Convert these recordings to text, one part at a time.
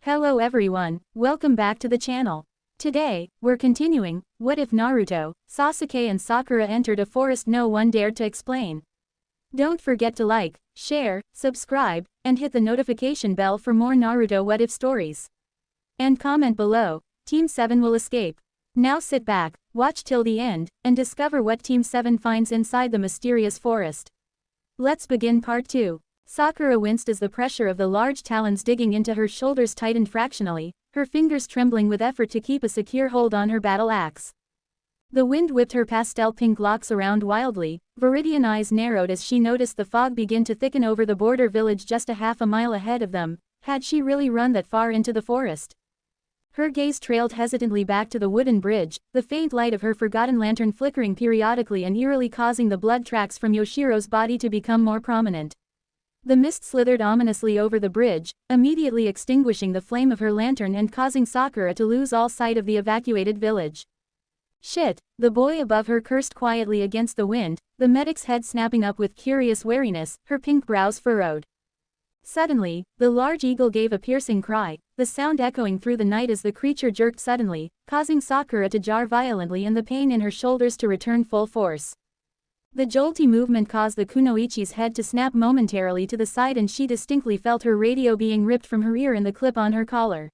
Hello everyone, welcome back to the channel. Today, we're continuing, what if Naruto, Sasuke and Sakura entered a forest no one dared to explain? Don't forget to like, share, subscribe, and hit the notification bell for more Naruto what if stories. And comment below, Team 7 will escape. Now sit back, watch till the end, and discover what Team 7 finds inside the mysterious forest. Let's begin part 2. Sakura winced as the pressure of the large talons digging into her shoulders tightened fractionally, her fingers trembling with effort to keep a secure hold on her battle axe. The wind whipped her pastel pink locks around wildly, Viridian eyes narrowed as she noticed the fog begin to thicken over the border village just a half a mile ahead of them. Had she really run that far into the forest? Her gaze trailed hesitantly back to the wooden bridge, the faint light of her forgotten lantern flickering periodically and eerily causing the blood tracks from Yoshiro's body to become more prominent. The mist slithered ominously over the bridge, immediately extinguishing the flame of her lantern and causing Sakura to lose all sight of the evacuated village. Shit, the boy above her cursed quietly against the wind, the medic's head snapping up with curious wariness, her pink brows furrowed. Suddenly, the large eagle gave a piercing cry, the sound echoing through the night as the creature jerked suddenly, causing Sakura to jar violently and the pain in her shoulders to return full force. The jolty movement caused the kunoichi's head to snap momentarily to the side and she distinctly felt her radio being ripped from her ear and the clip on her collar.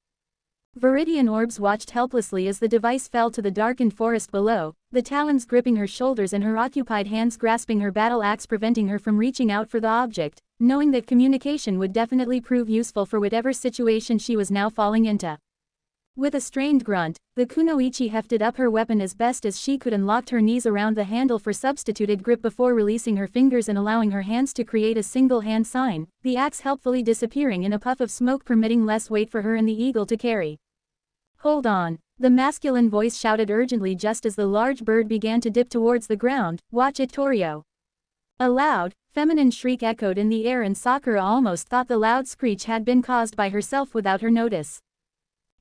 Viridian orbs watched helplessly as the device fell to the darkened forest below, the talons gripping her shoulders and her occupied hands grasping her battle axe preventing her from reaching out for the object, knowing that communication would definitely prove useful for whatever situation she was now falling into. With a strained grunt, the kunoichi hefted up her weapon as best as she could and locked her knees around the handle for substituted grip before releasing her fingers and allowing her hands to create a single hand sign, the axe helpfully disappearing in a puff of smoke permitting less weight for her and the eagle to carry. Hold on, the masculine voice shouted urgently just as the large bird began to dip towards the ground, watch it Torio. A loud, feminine shriek echoed in the air and Sakura almost thought the loud screech had been caused by herself without her notice.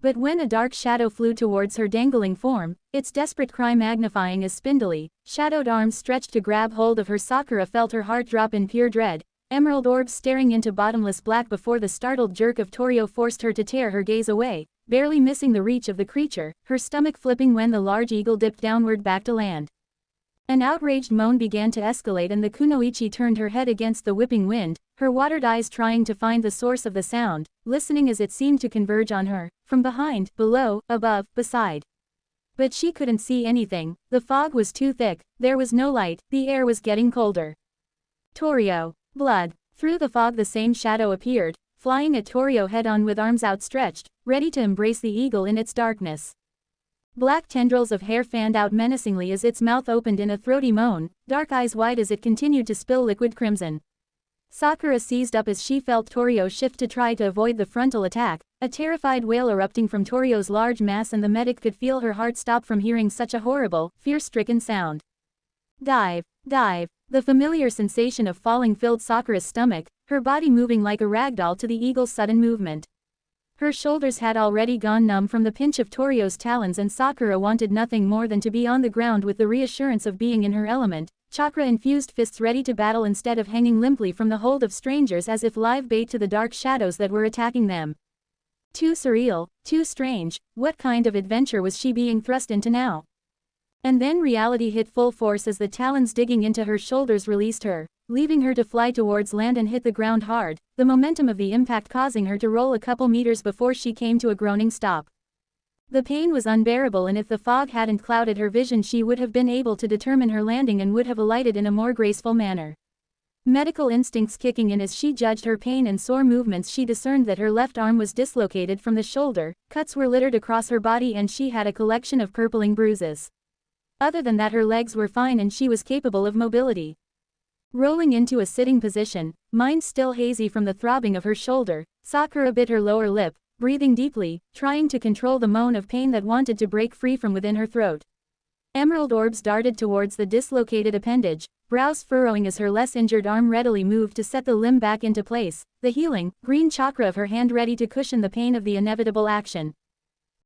But when a dark shadow flew towards her dangling form, its desperate cry magnifying as spindly, shadowed arms stretched to grab hold of her, Sakura felt her heart drop in pure dread, emerald orbs staring into bottomless black before the startled jerk of Torio forced her to tear her gaze away, barely missing the reach of the creature, her stomach flipping when the large eagle dipped downward back to land. An outraged moan began to escalate and the kunoichi turned her head against the whipping wind, her watered eyes trying to find the source of the sound, listening as it seemed to converge on her, from behind, below, above, beside. But she couldn't see anything, the fog was too thick, there was no light, the air was getting colder. Torio. Blood. Through the fog the same shadow appeared, flying at Torio head-on with arms outstretched, ready to embrace the eagle in its darkness. Black tendrils of hair fanned out menacingly as its mouth opened in a throaty moan, dark eyes wide as it continued to spill liquid crimson. Sakura seized up as she felt Torio shift to try to avoid the frontal attack, a terrified wail erupting from Torio's large mass and the medic could feel her heart stop from hearing such a horrible, fear-stricken sound. Dive, dive, the familiar sensation of falling filled Sakura's stomach, her body moving like a ragdoll to the eagle's sudden movement. Her shoulders had already gone numb from the pinch of Torio's talons and Sakura wanted nothing more than to be on the ground with the reassurance of being in her element, chakra-infused fists ready to battle instead of hanging limply from the hold of strangers as if live bait to the dark shadows that were attacking them. Too surreal, too strange, what kind of adventure was she being thrust into now? And then reality hit full force as the talons digging into her shoulders released her, leaving her to fly towards land and hit the ground hard, the momentum of the impact causing her to roll a couple meters before she came to a groaning stop. The pain was unbearable and if the fog hadn't clouded her vision she would have been able to determine her landing and would have alighted in a more graceful manner. Medical instincts kicking in as she judged her pain and sore movements she discerned that her left arm was dislocated from the shoulder, cuts were littered across her body and she had a collection of purpling bruises. Other than that her legs were fine and she was capable of mobility. Rolling into a sitting position, mind still hazy from the throbbing of her shoulder, Sakura bit her lower lip, breathing deeply, trying to control the moan of pain that wanted to break free from within her throat. Emerald orbs darted towards the dislocated appendage, brows furrowing as her less injured arm readily moved to set the limb back into place, the healing, green chakra of her hand ready to cushion the pain of the inevitable action.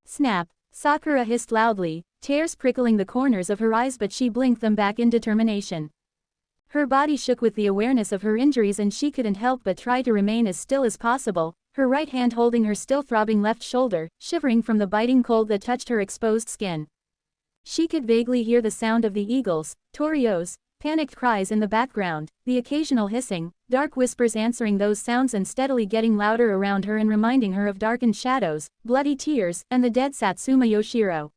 Snap! Sakura hissed loudly, tears prickling the corners of her eyes but she blinked them back in determination. Her body shook with the awareness of her injuries and she couldn't help but try to remain as still as possible, her right hand holding her still throbbing left shoulder, shivering from the biting cold that touched her exposed skin. She could vaguely hear the sound of the eagles, Torio's, panicked cries in the background, the occasional hissing, dark whispers answering those sounds and steadily getting louder around her and reminding her of darkened shadows, bloody tears, and the dead Satsuma Yoshiro.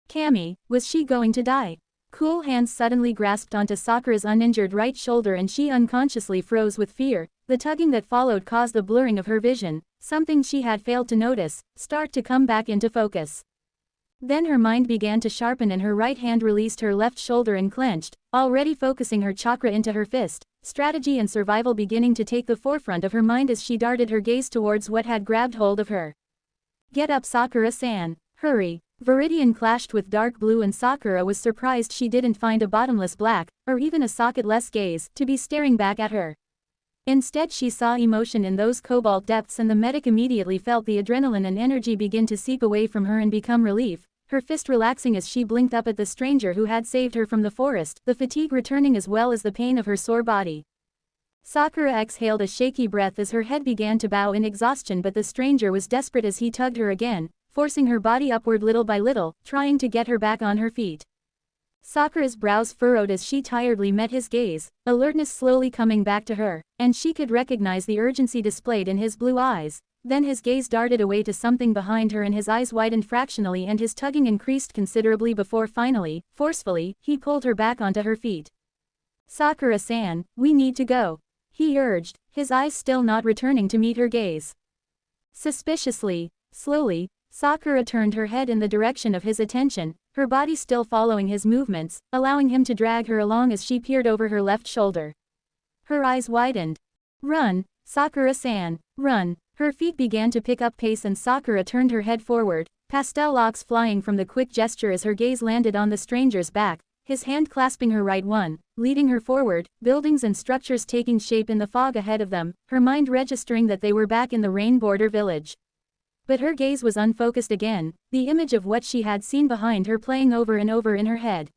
Kami, was she going to die? Cool hands suddenly grasped onto Sakura's uninjured right shoulder and she unconsciously froze with fear. The tugging that followed caused the blurring of her vision, something she had failed to notice, start to come back into focus. Then her mind began to sharpen and her right hand released her left shoulder and clenched, already focusing her chakra into her fist, strategy and survival beginning to take the forefront of her mind as she darted her gaze towards what had grabbed hold of her. Get up, Sakura-san, hurry. Viridian clashed with dark blue and Sakura was surprised she didn't find a bottomless black, or even a socketless gaze, to be staring back at her. Instead she saw emotion in those cobalt depths and the medic immediately felt the adrenaline and energy begin to seep away from her and become relief, her fist relaxing as she blinked up at the stranger who had saved her from the forest, the fatigue returning as well as the pain of her sore body. Sakura exhaled a shaky breath as her head began to bow in exhaustion, but the stranger was desperate as he tugged her again, forcing her body upward little by little, trying to get her back on her feet. Sakura's brows furrowed as she tiredly met his gaze, alertness slowly coming back to her, and she could recognize the urgency displayed in his blue eyes. Then his gaze darted away to something behind her and his eyes widened fractionally and his tugging increased considerably before finally, forcefully, he pulled her back onto her feet. Sakura-san, we need to go, he urged, his eyes still not returning to meet her gaze. Suspiciously, slowly, Sakura turned her head in the direction of his attention, her body still following his movements, allowing him to drag her along as she peered over her left shoulder. Her eyes widened. Run, Sakura-san, run. Her feet began to pick up pace and Sakura turned her head forward, pastel locks flying from the quick gesture as her gaze landed on the stranger's back, his hand clasping her right one, leading her forward, buildings and structures taking shape in the fog ahead of them, her mind registering that they were back in the rain border village. But her gaze was unfocused again, the image of what she had seen behind her playing over and over in her head.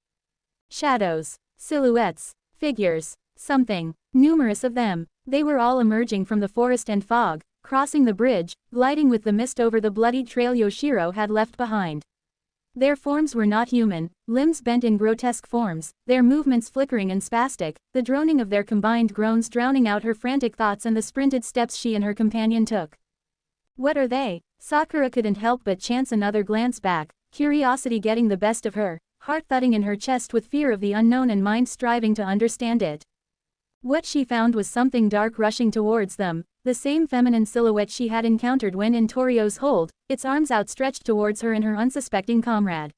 Shadows, silhouettes, figures, something, numerous of them, they were all emerging from the forest and fog, crossing the bridge, gliding with the mist over the bloody trail Yoshiro had left behind. Their forms were not human, limbs bent in grotesque forms, their movements flickering and spastic, the droning of their combined groans drowning out her frantic thoughts and the sprinted steps she and her companion took. What are they? Sakura couldn't help but chance another glance back, curiosity getting the best of her, heart thudding in her chest with fear of the unknown and mind striving to understand it. What she found was something dark rushing towards them, the same feminine silhouette she had encountered when in Torio's hold, its arms outstretched towards her and her unsuspecting comrade.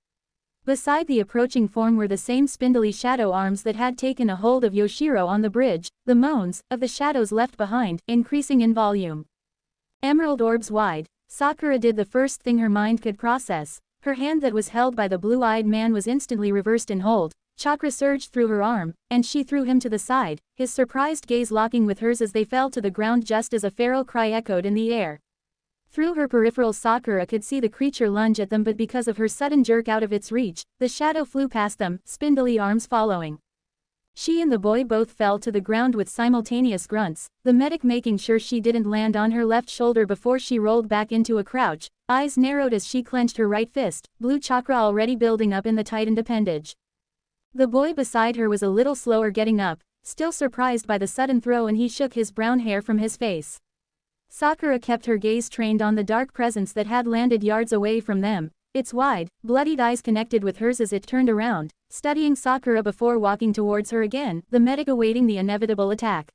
Beside the approaching form were the same spindly shadow arms that had taken a hold of Yoshiro on the bridge, the moans of the shadows left behind, increasing in volume. Emerald orbs wide, Sakura did the first thing her mind could process. Her hand that was held by the blue-eyed man was instantly reversed in hold, chakra surged through her arm, and she threw him to the side, his surprised gaze locking with hers as they fell to the ground just as a feral cry echoed in the air. Through her peripheral Sakura could see the creature lunge at them, but because of her sudden jerk out of its reach, the shadow flew past them, spindly arms following. She and the boy both fell to the ground with simultaneous grunts, the medic making sure she didn't land on her left shoulder before she rolled back into a crouch, eyes narrowed as she clenched her right fist, blue chakra already building up in the tightened appendage. The boy beside her was a little slower getting up, still surprised by the sudden throw, and he shook his brown hair from his face. Sakura kept her gaze trained on the dark presence that had landed yards away from them, its wide, bloodied eyes connected with hers as it turned around, studying Sakura before walking towards her again, the medic awaiting the inevitable attack.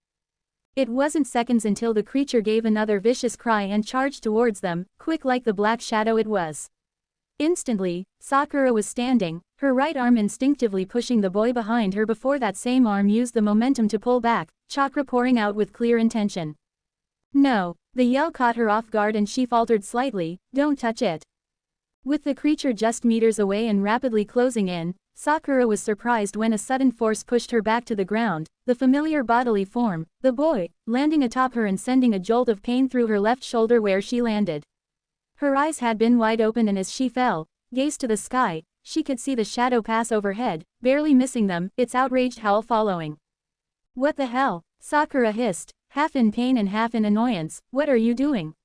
It wasn't seconds until the creature gave another vicious cry and charged towards them, quick like the black shadow it was. Instantly, Sakura was standing, her right arm instinctively pushing the boy behind her before that same arm used the momentum to pull back, chakra pouring out with clear intention. No, the yell caught her off guard and she faltered slightly, don't touch it. With the creature just meters away and rapidly closing in, Sakura was surprised when a sudden force pushed her back to the ground, the familiar bodily form, the boy, landing atop her and sending a jolt of pain through her left shoulder where she landed. Her eyes had been wide open and as she fell, gaze to the sky, she could see the shadow pass overhead, barely missing them, its outraged howl following. What the hell? Sakura hissed, half in pain and half in annoyance, what are you doing?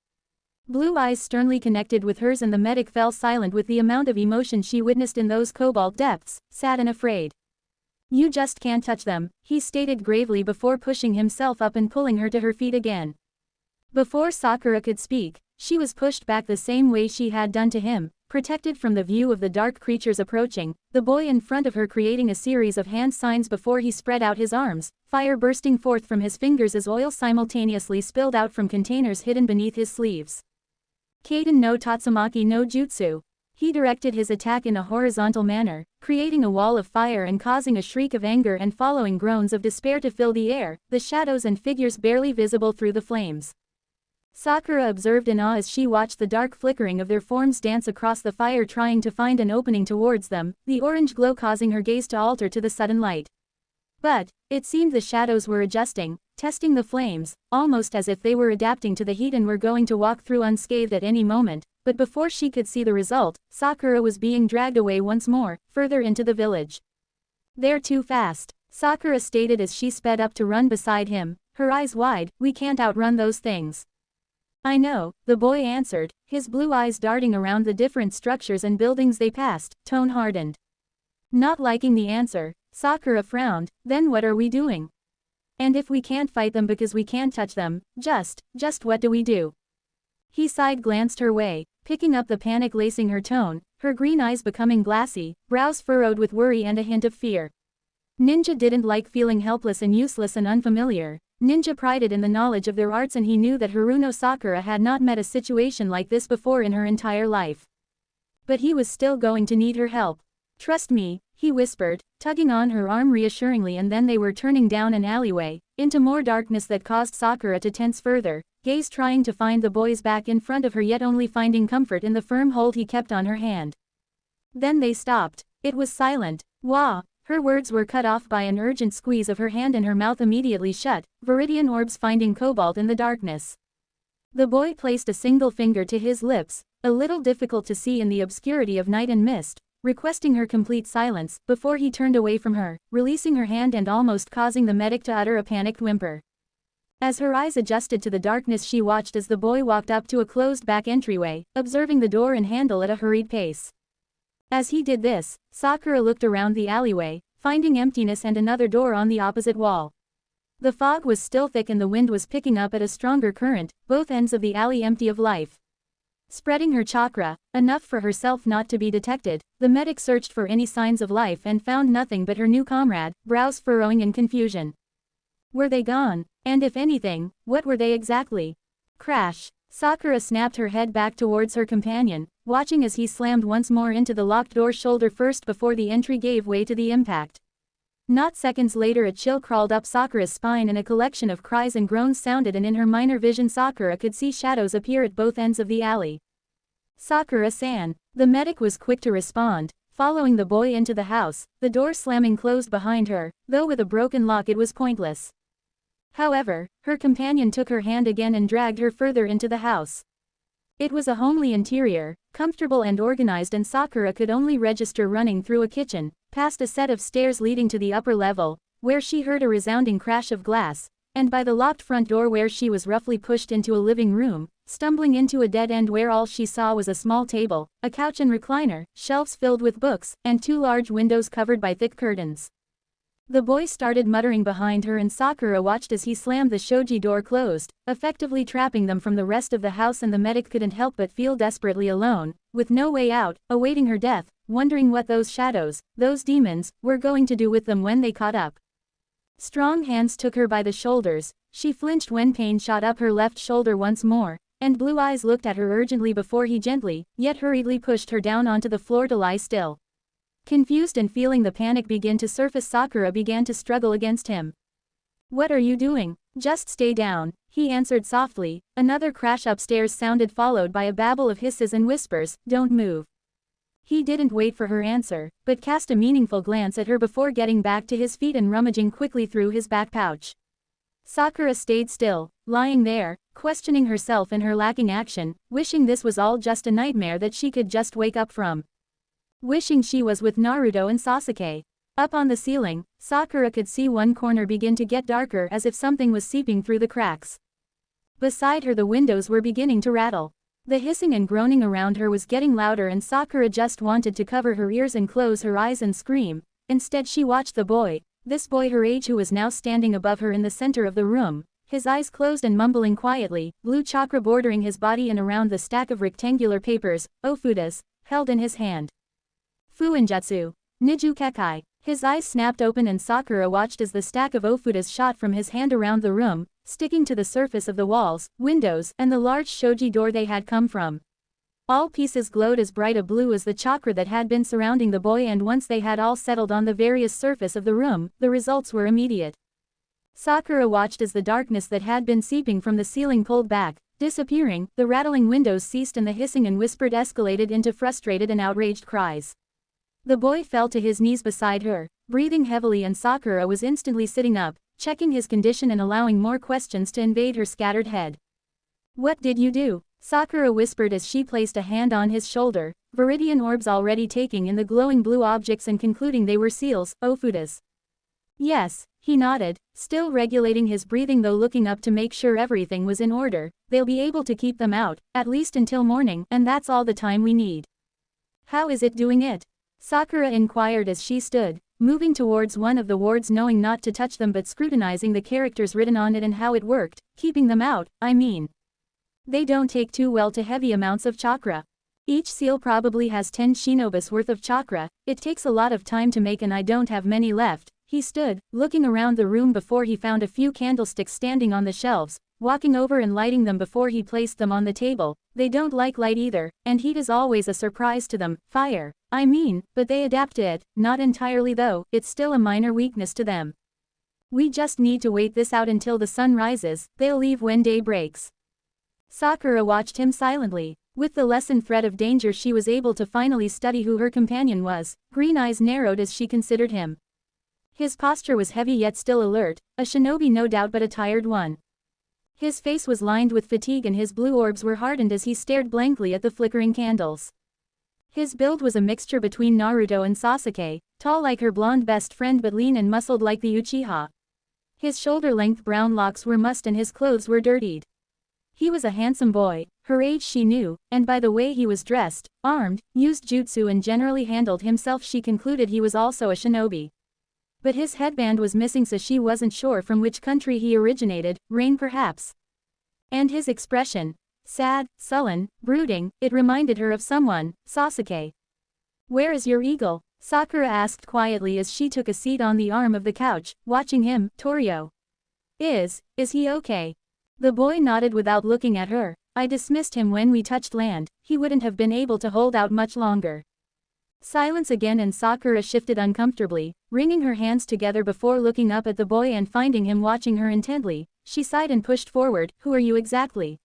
Blue eyes sternly connected with hers and the medic fell silent with the amount of emotion she witnessed in those cobalt depths, sad and afraid. You just can't touch them, he stated gravely before pushing himself up and pulling her to her feet again. Before Sakura could speak, she was pushed back the same way she had done to him, protected from the view of the dark creatures approaching, the boy in front of her creating a series of hand signs before he spread out his arms, fire bursting forth from his fingers as oil simultaneously spilled out from containers hidden beneath his sleeves. Kaiden no Tatsumaki no Jutsu. He directed his attack in a horizontal manner, creating a wall of fire and causing a shriek of anger and following groans of despair to fill the air, the shadows and figures barely visible through the flames. Sakura observed in awe as she watched the dark flickering of their forms dance across the fire trying to find an opening towards them, the orange glow causing her gaze to alter to the sudden light. But, it seemed the shadows were adjusting, testing the flames, almost as if they were adapting to the heat and were going to walk through unscathed at any moment, but before she could see the result, Sakura was being dragged away once more, further into the village. They're too fast, Sakura stated as she sped up to run beside him, her eyes wide, we can't outrun those things. I know, the boy answered, his blue eyes darting around the different structures and buildings they passed, tone hardened. Not liking the answer, Sakura frowned, then what are we doing? And if we can't fight them because we can't touch them, just what do we do? He sighed, glanced her way, picking up the panic lacing her tone, her green eyes becoming glassy, brows furrowed with worry and a hint of fear. Ninja didn't like feeling helpless and useless and unfamiliar. Ninja prided in the knowledge of their arts and he knew that Haruno Sakura had not met a situation like this before in her entire life. But he was still going to need her help. Trust me, he whispered, tugging on her arm reassuringly, and then they were turning down an alleyway, into more darkness that caused Sakura to tense further, gaze trying to find the boy's back in front of her yet only finding comfort in the firm hold he kept on her hand. Then they stopped. It was silent. Wah! Her words were cut off by an urgent squeeze of her hand and her mouth immediately shut, viridian orbs finding cobalt in the darkness. The boy placed a single finger to his lips, a little difficult to see in the obscurity of night and mist, requesting her complete silence, before he turned away from her, releasing her hand and almost causing the medic to utter a panicked whimper. As her eyes adjusted to the darkness, she watched as the boy walked up to a closed back entryway, observing the door and handle at a hurried pace. As he did this, Sakura looked around the alleyway, finding emptiness and another door on the opposite wall. The fog was still thick and the wind was picking up at a stronger current, both ends of the alley empty of life. Spreading her chakra, enough for herself not to be detected, the medic searched for any signs of life and found nothing but her new comrade, brows furrowing in confusion. Were they gone? And if anything, what were they exactly? Crash! Sakura snapped her head back towards her companion, watching as he slammed once more into the locked door shoulder first before the entry gave way to the impact. Not seconds later a chill crawled up Sakura's spine and a collection of cries and groans sounded, and in her minor vision Sakura could see shadows appear at both ends of the alley. Sakura-san. The medic was quick to respond, following the boy into the house, the door slamming closed behind her, though with a broken lock it was pointless. However, her companion took her hand again and dragged her further into the house. It was a homely interior, comfortable and organized, and Sakura could only register running through a kitchen, past a set of stairs leading to the upper level, where she heard a resounding crash of glass, and by the locked front door where she was roughly pushed into a living room, stumbling into a dead end where all she saw was a small table, a couch and recliner, shelves filled with books, and two large windows covered by thick curtains. The boy started muttering behind her and Sakura watched as he slammed the shoji door closed, effectively trapping them from the rest of the house, and the medic couldn't help but feel desperately alone, with no way out, awaiting her death, wondering what those shadows, those demons, were going to do with them when they caught up. Strong hands took her by the shoulders, she flinched when pain shot up her left shoulder once more, and blue eyes looked at her urgently before he gently, yet hurriedly pushed her down onto the floor to lie still. Confused and feeling the panic begin to surface, Sakura began to struggle against him. What are you doing? Just stay down, he answered softly. Another crash upstairs sounded, followed by a babble of hisses and whispers, don't move. He didn't wait for her answer, but cast a meaningful glance at her before getting back to his feet and rummaging quickly through his back pouch. Sakura stayed still, lying there, questioning herself and her lacking action, wishing this was all just a nightmare that she could just wake up from. Wishing she was with Naruto and Sasuke. Up on the ceiling, Sakura could see one corner begin to get darker as if something was seeping through the cracks. Beside her the windows were beginning to rattle. The hissing and groaning around her was getting louder and Sakura just wanted to cover her ears and close her eyes and scream. Instead she watched the boy, this boy her age who was now standing above her in the center of the room, his eyes closed and mumbling quietly, blue chakra bordering his body and around the stack of rectangular papers, ofudas, held in his hand. Fuinjutsu. Niju Kekai. His eyes snapped open and Sakura watched as the stack of ofudas shot from his hand around the room, sticking to the surface of the walls, windows, and the large shoji door they had come from. All pieces glowed as bright a blue as the chakra that had been surrounding the boy, and once they had all settled on the various surface of the room, the results were immediate. Sakura watched as the darkness that had been seeping from the ceiling pulled back, disappearing, the rattling windows ceased and the hissing and whispered escalated into frustrated and outraged cries. The boy fell to his knees beside her, breathing heavily, and Sakura was instantly sitting up, checking his condition and allowing more questions to invade her scattered head. "What did you do?" Sakura whispered as she placed a hand on his shoulder, viridian orbs already taking in the glowing blue objects and concluding they were seals, ofudas. "Yes," he nodded, still regulating his breathing though looking up to make sure everything was in order. "They'll be able to keep them out, at least until morning, and that's all the time we need." "How is it doing it?" Sakura inquired as she stood, moving towards one of the wards, knowing not to touch them but scrutinizing the characters written on it and how it worked. "Keeping them out, I mean. They don't take too well to heavy amounts of chakra. Each seal probably has 10 shinobis worth of chakra, it takes a lot of time to make and I don't have many left." He stood, looking around the room before he found a few candlesticks standing on the shelves, walking over and lighting them before he placed them on the table. "They don't like light either, and heat is always a surprise to them. Fire, I mean, but they adapt to it, not entirely though, it's still a minor weakness to them. We just need to wait this out until the sun rises, they'll leave when day breaks." Sakura watched him silently. With the lessened threat of danger she was able to finally study who her companion was. Green eyes narrowed as she considered him. His posture was heavy yet still alert, a shinobi no doubt but a tired one. His face was lined with fatigue and his blue orbs were hardened as he stared blankly at the flickering candles. His build was a mixture between Naruto and Sasuke, tall like her blonde best friend but lean and muscled like the Uchiha. His shoulder-length brown locks were mussed and his clothes were dirtied. He was a handsome boy, her age she knew, and by the way he was dressed, armed, used jutsu and generally handled himself she concluded he was also a shinobi. But his headband was missing so she wasn't sure from which country he originated, Rain perhaps. And his expression, sad, sullen, brooding, it reminded her of someone, Sasuke. "Where is your eagle?" Sakura asked quietly as she took a seat on the arm of the couch, watching him. "Torio. Is he okay?" The boy nodded without looking at her. "I dismissed him when we touched land, he wouldn't have been able to hold out much longer." Silence again and Sakura shifted uncomfortably, wringing her hands together before looking up at the boy and finding him watching her intently. She sighed and pushed forward. "Who are you exactly?"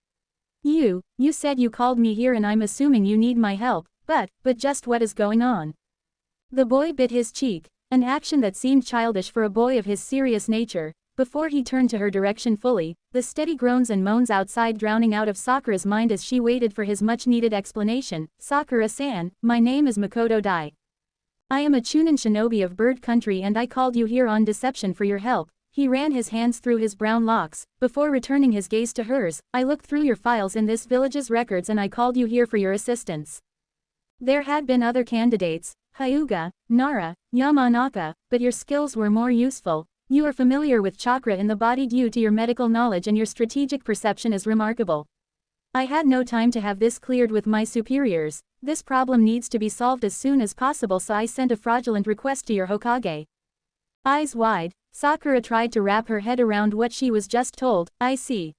You said you called me here and I'm assuming you need my help, but just what is going on?" The boy bit his cheek, an action that seemed childish for a boy of his serious nature, before he turned to her direction fully, the steady groans and moans outside drowning out of Sakura's mind as she waited for his much-needed explanation. "Sakura-san, my name is Makoto Dai. I am a Chunin shinobi of Bird Country and I called you here on deception for your help." He ran his hands through his brown locks, before returning his gaze to hers. "I looked through your files in this village's records and I called you here for your assistance. There had been other candidates, Hyuga, Nara, Yamanaka, but your skills were more useful. You are familiar with chakra in the body due to your medical knowledge and your strategic perception is remarkable. I had no time to have this cleared with my superiors. This problem needs to be solved as soon as possible so I sent a fraudulent request to your Hokage." Eyes wide, Sakura tried to wrap her head around what she was just told. "I see.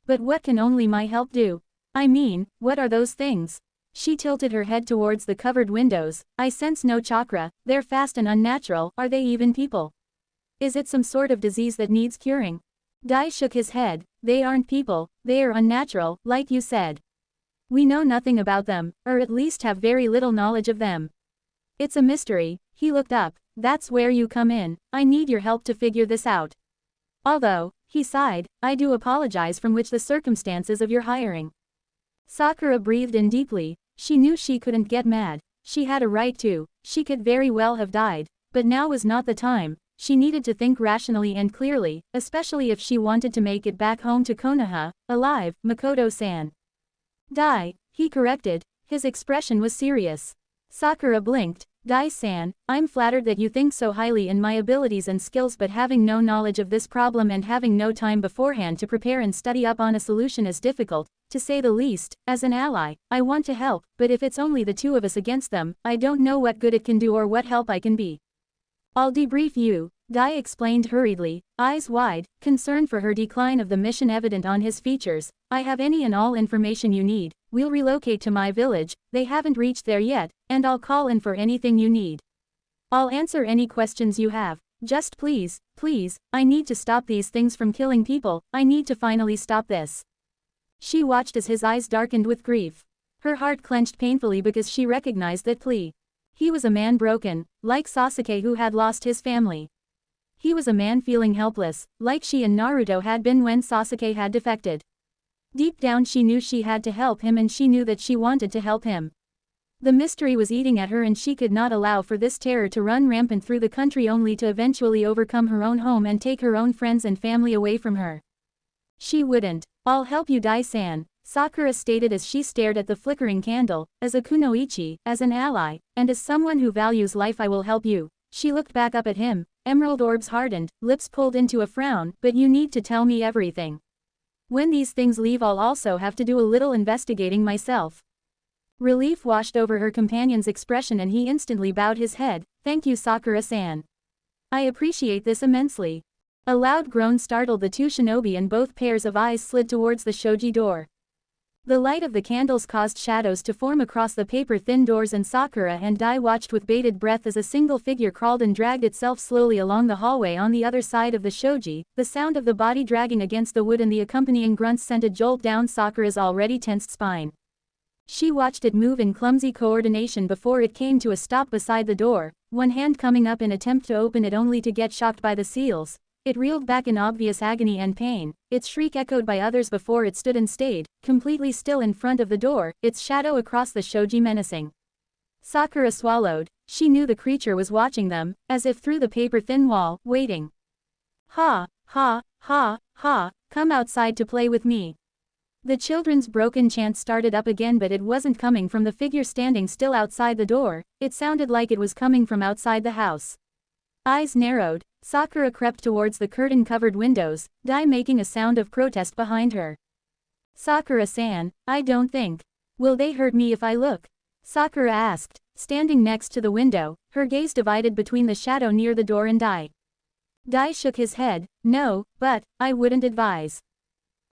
But what can only my help do? I mean, what are those things?" She tilted her head towards the covered windows. "I sense no chakra, they're fast and unnatural. Are they even people? Is it some sort of disease that needs curing?" Dai shook his head. "They aren't people, they are unnatural, like you said. We know nothing about them, or at least have very little knowledge of them. It's a mystery." He looked up. "That's where you come in, I need your help to figure this out. Although," he sighed, "I do apologize from which the circumstances of your hiring." Sakura breathed in deeply. She knew she couldn't get mad. She had a right to, she could very well have died, but now was not the time. She needed to think rationally and clearly, especially if she wanted to make it back home to Konoha, alive. "Makoto-san. Dai, he corrected, his expression was serious. Sakura blinked. Dai-san, I'm flattered that you think so highly in my abilities and skills, but having no knowledge of this problem and having no time beforehand to prepare and study up on a solution is difficult, to say the least. As an ally, I want to help, but if it's only the two of us against them, I don't know what good it can do or what help I can be. I'll debrief you, Dai explained hurriedly, eyes wide, concern for her decline of the mission evident on his features. I have any and all information you need. We'll relocate to my village, they haven't reached there yet, and I'll call in for anything you need. I'll answer any questions you have. Just please, I need to stop these things from killing people, I need to finally stop this. She watched as his eyes darkened with grief. Her heart clenched painfully because she recognized that plea. He was a man broken, like Sasuke who had lost his family. He was a man feeling helpless, like she and Naruto had been when Sasuke had defected. Deep down she knew she had to help him, and she knew that she wanted to help him. The mystery was eating at her, and she could not allow for this terror to run rampant through the country only to eventually overcome her own home and take her own friends and family away from her. She wouldn't. I'll help you, Dai-san, Sakura stated as she stared at the flickering candle. As a kunoichi, as an ally, and as someone who values life, I will help you. She looked back up at him, emerald orbs hardened, lips pulled into a frown. But you need to tell me everything. When these things leave, I'll also have to do a little investigating myself. Relief washed over her companion's expression and he instantly bowed his head. Thank you, Sakura-san. I appreciate this immensely. A loud groan startled the two shinobi and both pairs of eyes slid towards the shoji door. The light of the candles caused shadows to form across the paper-thin doors, and Sakura and Dai watched with bated breath as a single figure crawled and dragged itself slowly along the hallway on the other side of the shoji. The sound of the body dragging against the wood and the accompanying grunts sent a jolt down Sakura's already tensed spine. She watched it move in clumsy coordination before it came to a stop beside the door, one hand coming up in attempt to open it only to get shocked by the seals. It reeled back in obvious agony and pain, its shriek echoed by others before it stood and stayed, completely still in front of the door, its shadow across the shoji menacing. Sakura swallowed. She knew the creature was watching them, as if through the paper-thin wall, waiting. Ha, ha, ha, ha, come outside to play with me. The children's broken chant started up again, but it wasn't coming from the figure standing still outside the door, it sounded like it was coming from outside the house. Eyes narrowed, Sakura crept towards the curtain-covered windows, Dai making a sound of protest behind her. Sakura-san, I don't think. Will they hurt me if I look? Sakura asked, standing next to the window, her gaze divided between the shadow near the door and Dai. Dai shook his head. No, but I wouldn't advise.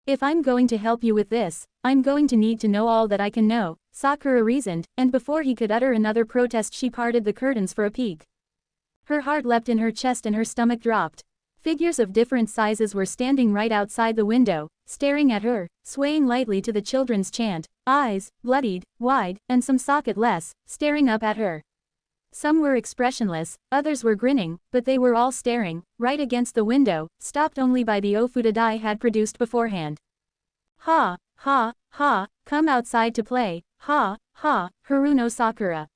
If I'm going to help you with this, I'm going to need to know all that I can know, Sakura reasoned, and before he could utter another protest she parted the curtains for a peek. Her heart leapt in her chest and her stomach dropped. Figures of different sizes were standing right outside the window, staring at her, swaying lightly to the children's chant, eyes, bloodied, wide, and some socketless, staring up at her. Some were expressionless, others were grinning, but they were all staring, right against the window, stopped only by the ofuda Dai had produced beforehand. Ha, ha, ha, come outside to play, ha, ha, Haruno Sakura.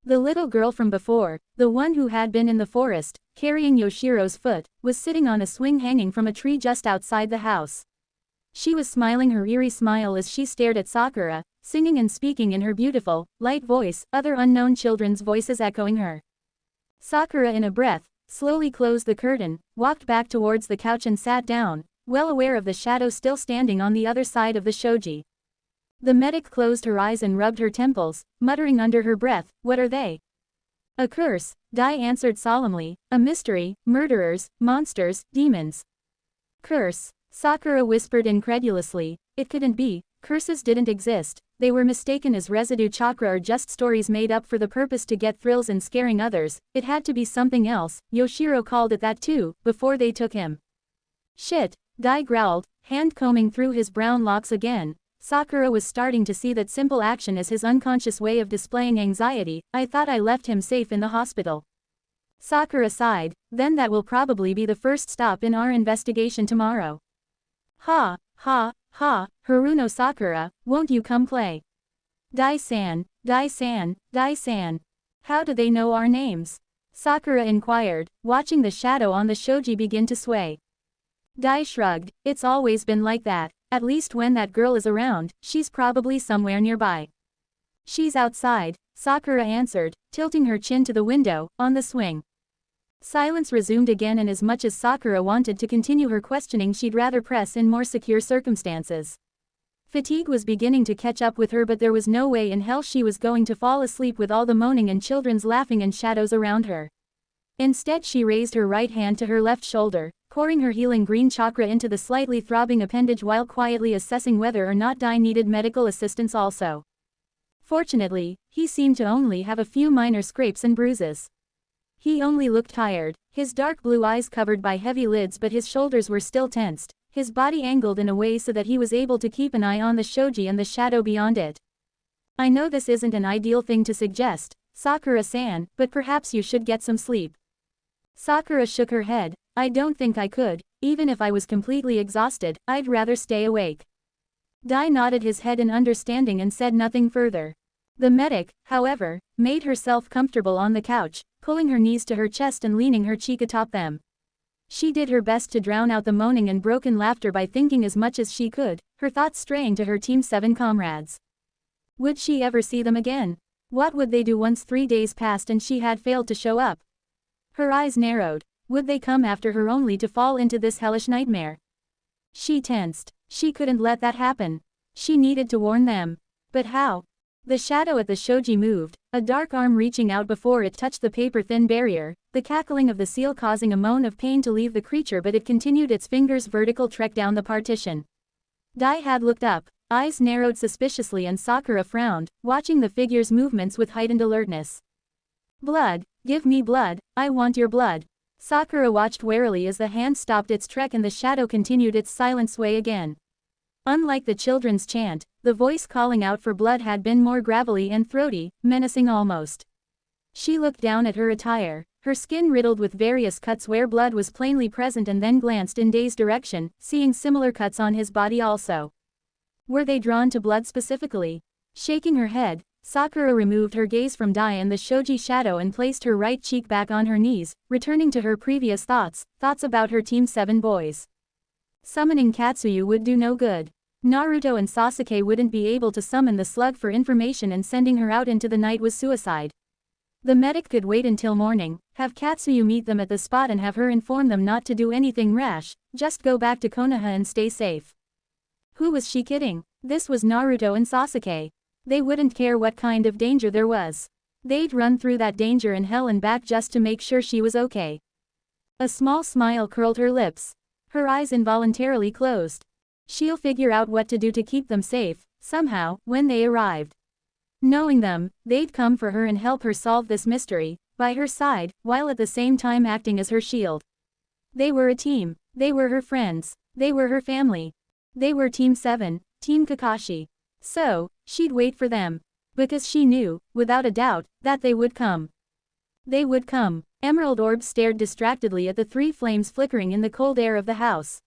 The little girl from before, the one who had been in the forest, carrying Yoshiro's foot, was sitting on a swing hanging from a tree just outside the house. She was smiling her eerie smile as she stared at Sakura, singing and speaking in her beautiful, light voice, other unknown children's voices echoing her. Sakura, in a breath, slowly closed the curtain, walked back towards the couch and sat down, well aware of the shadow still standing on the other side of the shoji. The medic closed her eyes and rubbed her temples, muttering under her breath, what are they? A curse, Dai answered solemnly, a mystery, murderers, monsters, demons. Curse, Sakura whispered incredulously, it couldn't be, curses didn't exist, they were mistaken as residue chakra or just stories made up for the purpose to get thrills and scaring others, it had to be something else, Yoshiro called it that too, before they took him. Shit, Dai growled, hand combing through his brown locks again. Sakura was starting to see that simple action as his unconscious way of displaying anxiety. I thought I left him safe in the hospital. Sakura sighed, then that will probably be the first stop in our investigation tomorrow. Ha, ha, ha, Haruno Sakura, won't you come play? Dai-san, Dai-san, Dai-san. How do they know our names? Sakura inquired, watching the shadow on the shoji begin to sway. Dai shrugged, it's always been like that. At least when that girl is around, she's probably somewhere nearby. She's outside, Sakura answered, tilting her chin to the window, on the swing. Silence resumed again, and as much as Sakura wanted to continue her questioning, she'd rather press in more secure circumstances. Fatigue was beginning to catch up with her, but there was no way in hell she was going to fall asleep with all the moaning and children's laughing and shadows around her. Instead, she raised her right hand to her left shoulder, pouring her healing green chakra into the slightly throbbing appendage while quietly assessing whether or not Dai needed medical assistance also. Fortunately, he seemed to only have a few minor scrapes and bruises. He only looked tired, his dark blue eyes covered by heavy lids, but his shoulders were still tensed, his body angled in a way so that he was able to keep an eye on the shoji and the shadow beyond it. I know this isn't an ideal thing to suggest, Sakura-san, but perhaps you should get some sleep. Sakura shook her head. I don't think I could, even if I was completely exhausted, I'd rather stay awake. Dai nodded his head in understanding and said nothing further. The medic, however, made herself comfortable on the couch, pulling her knees to her chest and leaning her cheek atop them. She did her best to drown out the moaning and broken laughter by thinking as much as she could, her thoughts straying to her Team 7 comrades. Would she ever see them again? What would they do once 3 days passed and she had failed to show up? Her eyes narrowed. Would they come after her only to fall into this hellish nightmare? She tensed. She couldn't let that happen. She needed to warn them. But how? The shadow at the shoji moved, a dark arm reaching out before it touched the paper-thin barrier, the cackling of the seal causing a moan of pain to leave the creature, but it continued its fingers' vertical trek down the partition. Dai had looked up, eyes narrowed suspiciously, and Sakura frowned, watching the figure's movements with heightened alertness. Blood, give me blood, I want your blood. Sakura watched warily as the hand stopped its trek and the shadow continued its silent sway again. Unlike the children's chant, the voice calling out for blood had been more gravelly and throaty, menacing almost. She looked down at her attire, her skin riddled with various cuts where blood was plainly present, and then glanced in Dai's direction, seeing similar cuts on his body also. Were they drawn to blood specifically? Shaking her head, Sakura removed her gaze from Dai and the shoji shadow and placed her right cheek back on her knees, returning to her previous thoughts about her Team 7 boys. Summoning Katsuyu would do no good. Naruto and Sasuke wouldn't be able to summon the slug for information, and sending her out into the night was suicide. The medic could wait until morning, have Katsuyu meet them at the spot and have her inform them not to do anything rash, just go back to Konoha and stay safe. Who was she kidding? This was Naruto and Sasuke. They wouldn't care what kind of danger there was. They'd run through that danger in hell and back just to make sure she was okay. A small smile curled her lips. Her eyes involuntarily closed. She'll figure out what to do to keep them safe, somehow, when they arrived. Knowing them, they'd come for her and help her solve this mystery, by her side, while at the same time acting as her shield. They were a team. They were her friends. They were her family. They were Team 7, Team Kakashi. So, she'd wait for them. Because she knew, without a doubt, that they would come. They would come. Emerald orbs stared distractedly at the 3 flames flickering in the cold air of the house.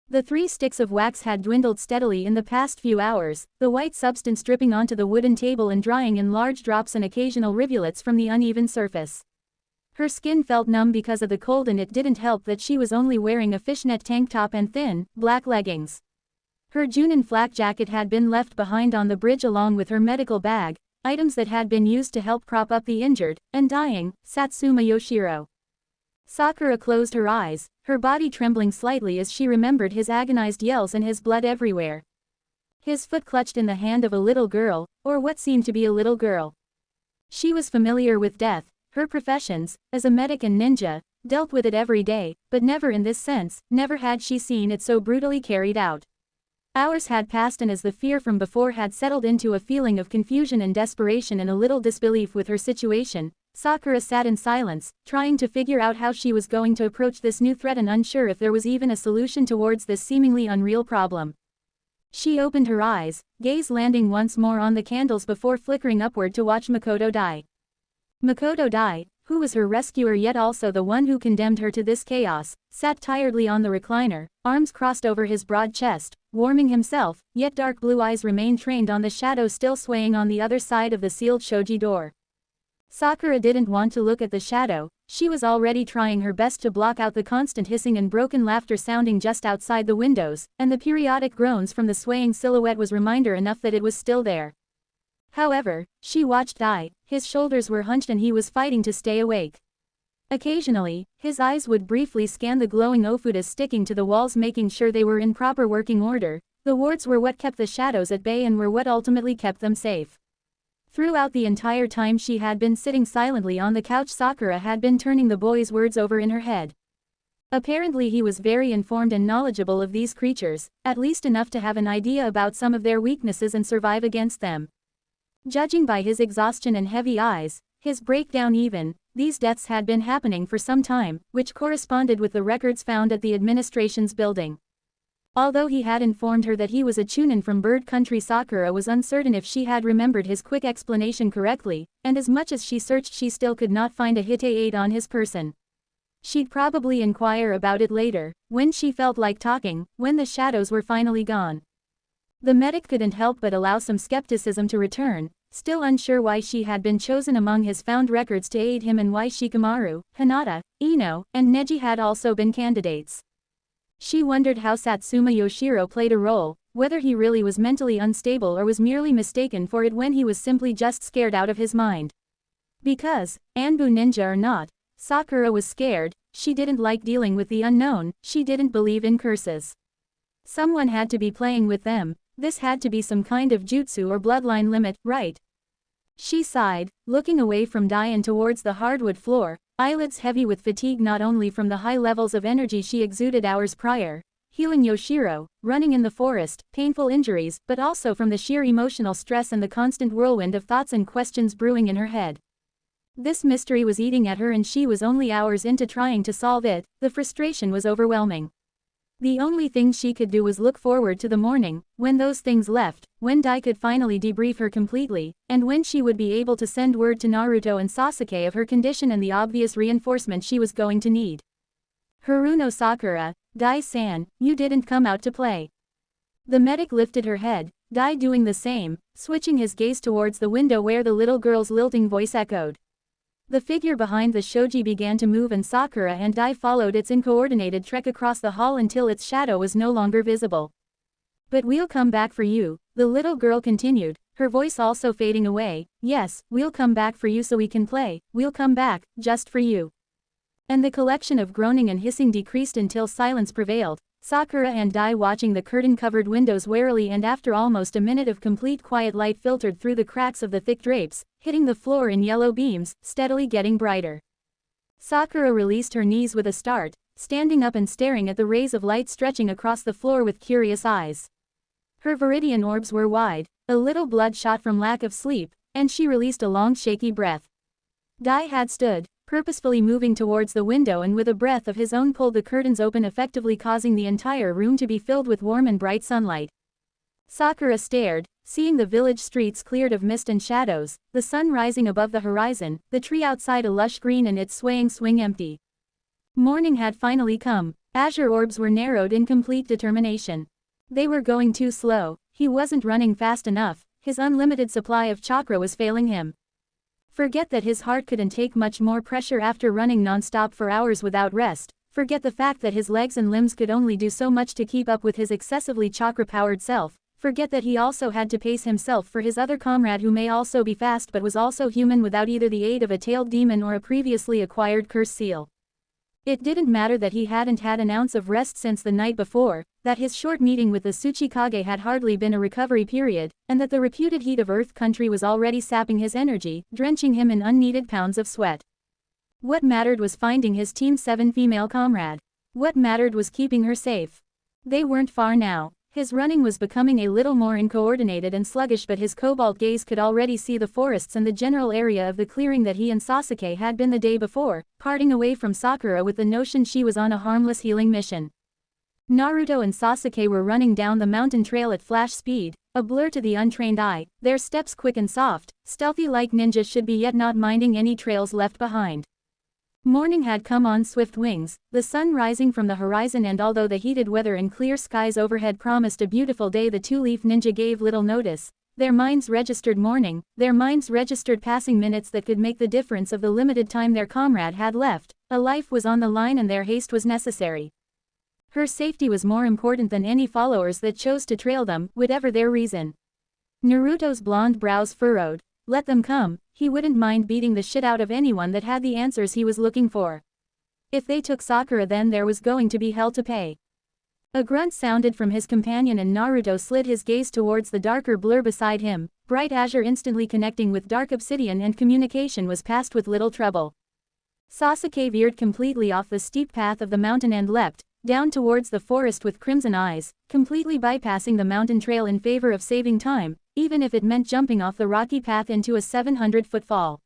The 3 sticks of wax had dwindled steadily in the past few hours, the white substance dripping onto the wooden table and drying in large drops and occasional rivulets from the uneven surface. Her skin felt numb because of the cold, and it didn't help that she was only wearing a fishnet tank top and thin, black leggings. Her Junin flak jacket had been left behind on the bridge along with her medical bag, items that had been used to help prop up the injured and dying Satsuma Yoshiro. Sakura closed her eyes, her body trembling slightly as she remembered his agonized yells and his blood everywhere. His foot clutched in the hand of a little girl, or what seemed to be a little girl. She was familiar with death, her professions, as a medic and ninja, dealt with it every day, but never in this sense, never had she seen it so brutally carried out. Hours had passed, and as the fear from before had settled into a feeling of confusion and desperation and a little disbelief with her situation, Sakura sat in silence, trying to figure out how she was going to approach this new threat and unsure if there was even a solution towards this seemingly unreal problem. She opened her eyes, gaze landing once more on the candles before flickering upward to watch Makoto Dai. Makoto Dai, who was her rescuer yet also the one who condemned her to this chaos, sat tiredly on the recliner, arms crossed over his broad chest, warming himself, yet dark blue eyes remained trained on the shadow still swaying on the other side of the sealed shoji door. Sakura didn't want to look at the shadow. She was already trying her best to block out the constant hissing and broken laughter sounding just outside the windows, and the periodic groans from the swaying silhouette was reminder enough that it was still there. However, she watched Dai. His shoulders were hunched and he was fighting to stay awake. Occasionally, his eyes would briefly scan the glowing ofudas sticking to the walls, making sure they were in proper working order. The wards were what kept the shadows at bay and were what ultimately kept them safe. Throughout the entire time she had been sitting silently on the couch, Sakura had been turning the boy's words over in her head. Apparently he was very informed and knowledgeable of these creatures, at least enough to have an idea about some of their weaknesses and survive against them. Judging by his exhaustion and heavy eyes, his breakdown even, these deaths had been happening for some time, which corresponded with the records found at the administration's building. Although he had informed her that he was a Chunin from Bird Country, Sakura was uncertain if she had remembered his quick explanation correctly, and as much as she searched she still could not find a Hite-8 on his person. She'd probably inquire about it later, when she felt like talking, when the shadows were finally gone. The medic couldn't help but allow some skepticism to return, still unsure why she had been chosen among his found records to aid him and why Shikamaru, Hinata, Ino, and Neji had also been candidates. She wondered how Satsuma Yoshiro played a role, whether he really was mentally unstable or was merely mistaken for it when he was simply just scared out of his mind. Because, Anbu ninja or not, Sakura was scared. She didn't like dealing with the unknown, she didn't believe in curses. Someone had to be playing with them, this had to be some kind of jutsu or bloodline limit, right? She sighed, looking away from Dai and towards the hardwood floor, eyelids heavy with fatigue not only from the high levels of energy she exuded hours prior, healing Yoshiro, running in the forest, painful injuries, but also from the sheer emotional stress and the constant whirlwind of thoughts and questions brewing in her head. This mystery was eating at her and she was only hours into trying to solve it. The frustration was overwhelming. The only thing she could do was look forward to the morning, when those things left, when Dai could finally debrief her completely, and when she would be able to send word to Naruto and Sasuke of her condition and the obvious reinforcement she was going to need. Haruno Sakura, Dai-san, you didn't come out to play. The medic lifted her head, Dai doing the same, switching his gaze towards the window where the little girl's lilting voice echoed. The figure behind the shoji began to move and Sakura and Dai followed its uncoordinated trek across the hall until its shadow was no longer visible. But we'll come back for you, the little girl continued, her voice also fading away. Yes, we'll come back for you so we can play, we'll come back, just for you. And the collection of groaning and hissing decreased until silence prevailed, Sakura and Dai watching the curtain-covered windows warily, and after almost a minute of complete quiet, light filtered through the cracks of the thick drapes, hitting the floor in yellow beams, steadily getting brighter. Sakura released her knees with a start, standing up and staring at the rays of light stretching across the floor with curious eyes. Her viridian orbs were wide, a little bloodshot from lack of sleep, and she released a long shaky breath. Dai had stood, purposefully moving towards the window, and with a breath of his own pulled the curtains open, effectively causing the entire room to be filled with warm and bright sunlight. Sakura stared, seeing the village streets cleared of mist and shadows, the sun rising above the horizon, the tree outside a lush green and its swaying swing empty. Morning had finally come. Azure orbs were narrowed in complete determination. They were going too slow, he wasn't running fast enough, his unlimited supply of chakra was failing him. Forget that his heart couldn't take much more pressure after running non-stop for hours without rest, forget the fact that his legs and limbs could only do so much to keep up with his excessively chakra-powered self, forget that he also had to pace himself for his other comrade who may also be fast but was also human without either the aid of a tailed demon or a previously acquired curse seal. It didn't matter that he hadn't had an ounce of rest since the night before, that his short meeting with the Tsuchikage had hardly been a recovery period, and that the reputed heat of Earth Country was already sapping his energy, drenching him in unneeded pounds of sweat. What mattered was finding his Team 7 female comrade. What mattered was keeping her safe. They weren't far now. His running was becoming a little more uncoordinated and sluggish, but his cobalt gaze could already see the forests and the general area of the clearing that he and Sasuke had been the day before, parting away from Sakura with the notion she was on a harmless healing mission. Naruto and Sasuke were running down the mountain trail at flash speed, a blur to the untrained eye, their steps quick and soft, stealthy like ninjas should be, yet not minding any trails left behind. Morning had come on swift wings, the sun rising from the horizon, and although the heated weather and clear skies overhead promised a beautiful day, the two-leaf ninja gave little notice. Their minds registered mourning, their minds registered passing minutes that could make the difference of the limited time their comrade had left. A life was on the line and their haste was necessary. Her safety was more important than any followers that chose to trail them, whatever their reason. Naruto's blonde brows furrowed. Let them come, he wouldn't mind beating the shit out of anyone that had the answers he was looking for. If they took Sakura, then there was going to be hell to pay. A grunt sounded from his companion and Naruto slid his gaze towards the darker blur beside him. Bright azure instantly connecting with dark obsidian, and communication was passed with little trouble. Sasuke veered completely off the steep path of the mountain and leapt down towards the forest with crimson eyes, completely bypassing the mountain trail in favor of saving time, even if it meant jumping off the rocky path into a 700-foot fall.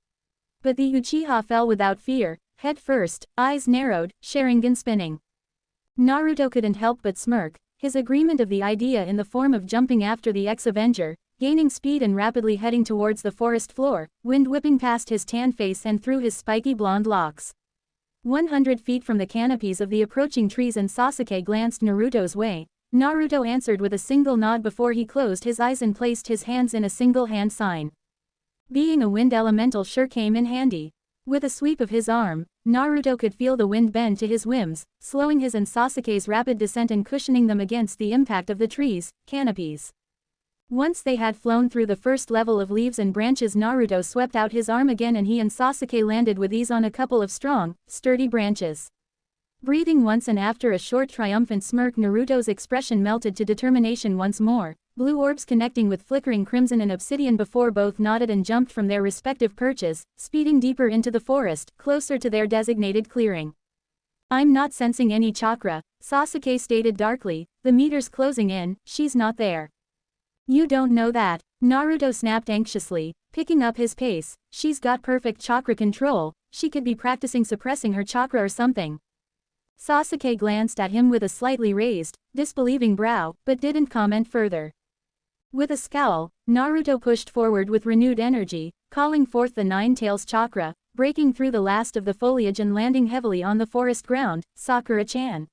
But the Uchiha fell without fear, head first, eyes narrowed, Sharingan spinning. Naruto couldn't help but smirk, his agreement of the idea in the form of jumping after the ex-Avenger, gaining speed and rapidly heading towards the forest floor, wind whipping past his tan face and through his spiky blonde locks. 100 feet from the canopies of the approaching trees, and Sasuke glanced Naruto's way. Naruto answered with a single nod before he closed his eyes and placed his hands in a single hand sign. Being a wind elemental sure came in handy. With a sweep of his arm, Naruto could feel the wind bend to his whims, slowing his and Sasuke's rapid descent and cushioning them against the impact of the trees' canopies. Once they had flown through the first level of leaves and branches, Naruto swept out his arm again and he and Sasuke landed with ease on a couple of strong, sturdy branches. Breathing once and after a short triumphant smirk, Naruto's expression melted to determination once more, blue orbs connecting with flickering crimson and obsidian before both nodded and jumped from their respective perches, speeding deeper into the forest, closer to their designated clearing. I'm not sensing any chakra, Sasuke stated darkly, the meter's closing in, she's not there. You don't know that, Naruto snapped anxiously, picking up his pace, she's got perfect chakra control, she could be practicing suppressing her chakra or something. Sasuke glanced at him with a slightly raised, disbelieving brow, but didn't comment further. With a scowl, Naruto pushed forward with renewed energy, calling forth the Nine Tails chakra, breaking through the last of the foliage and landing heavily on the forest ground. Sakura-chan.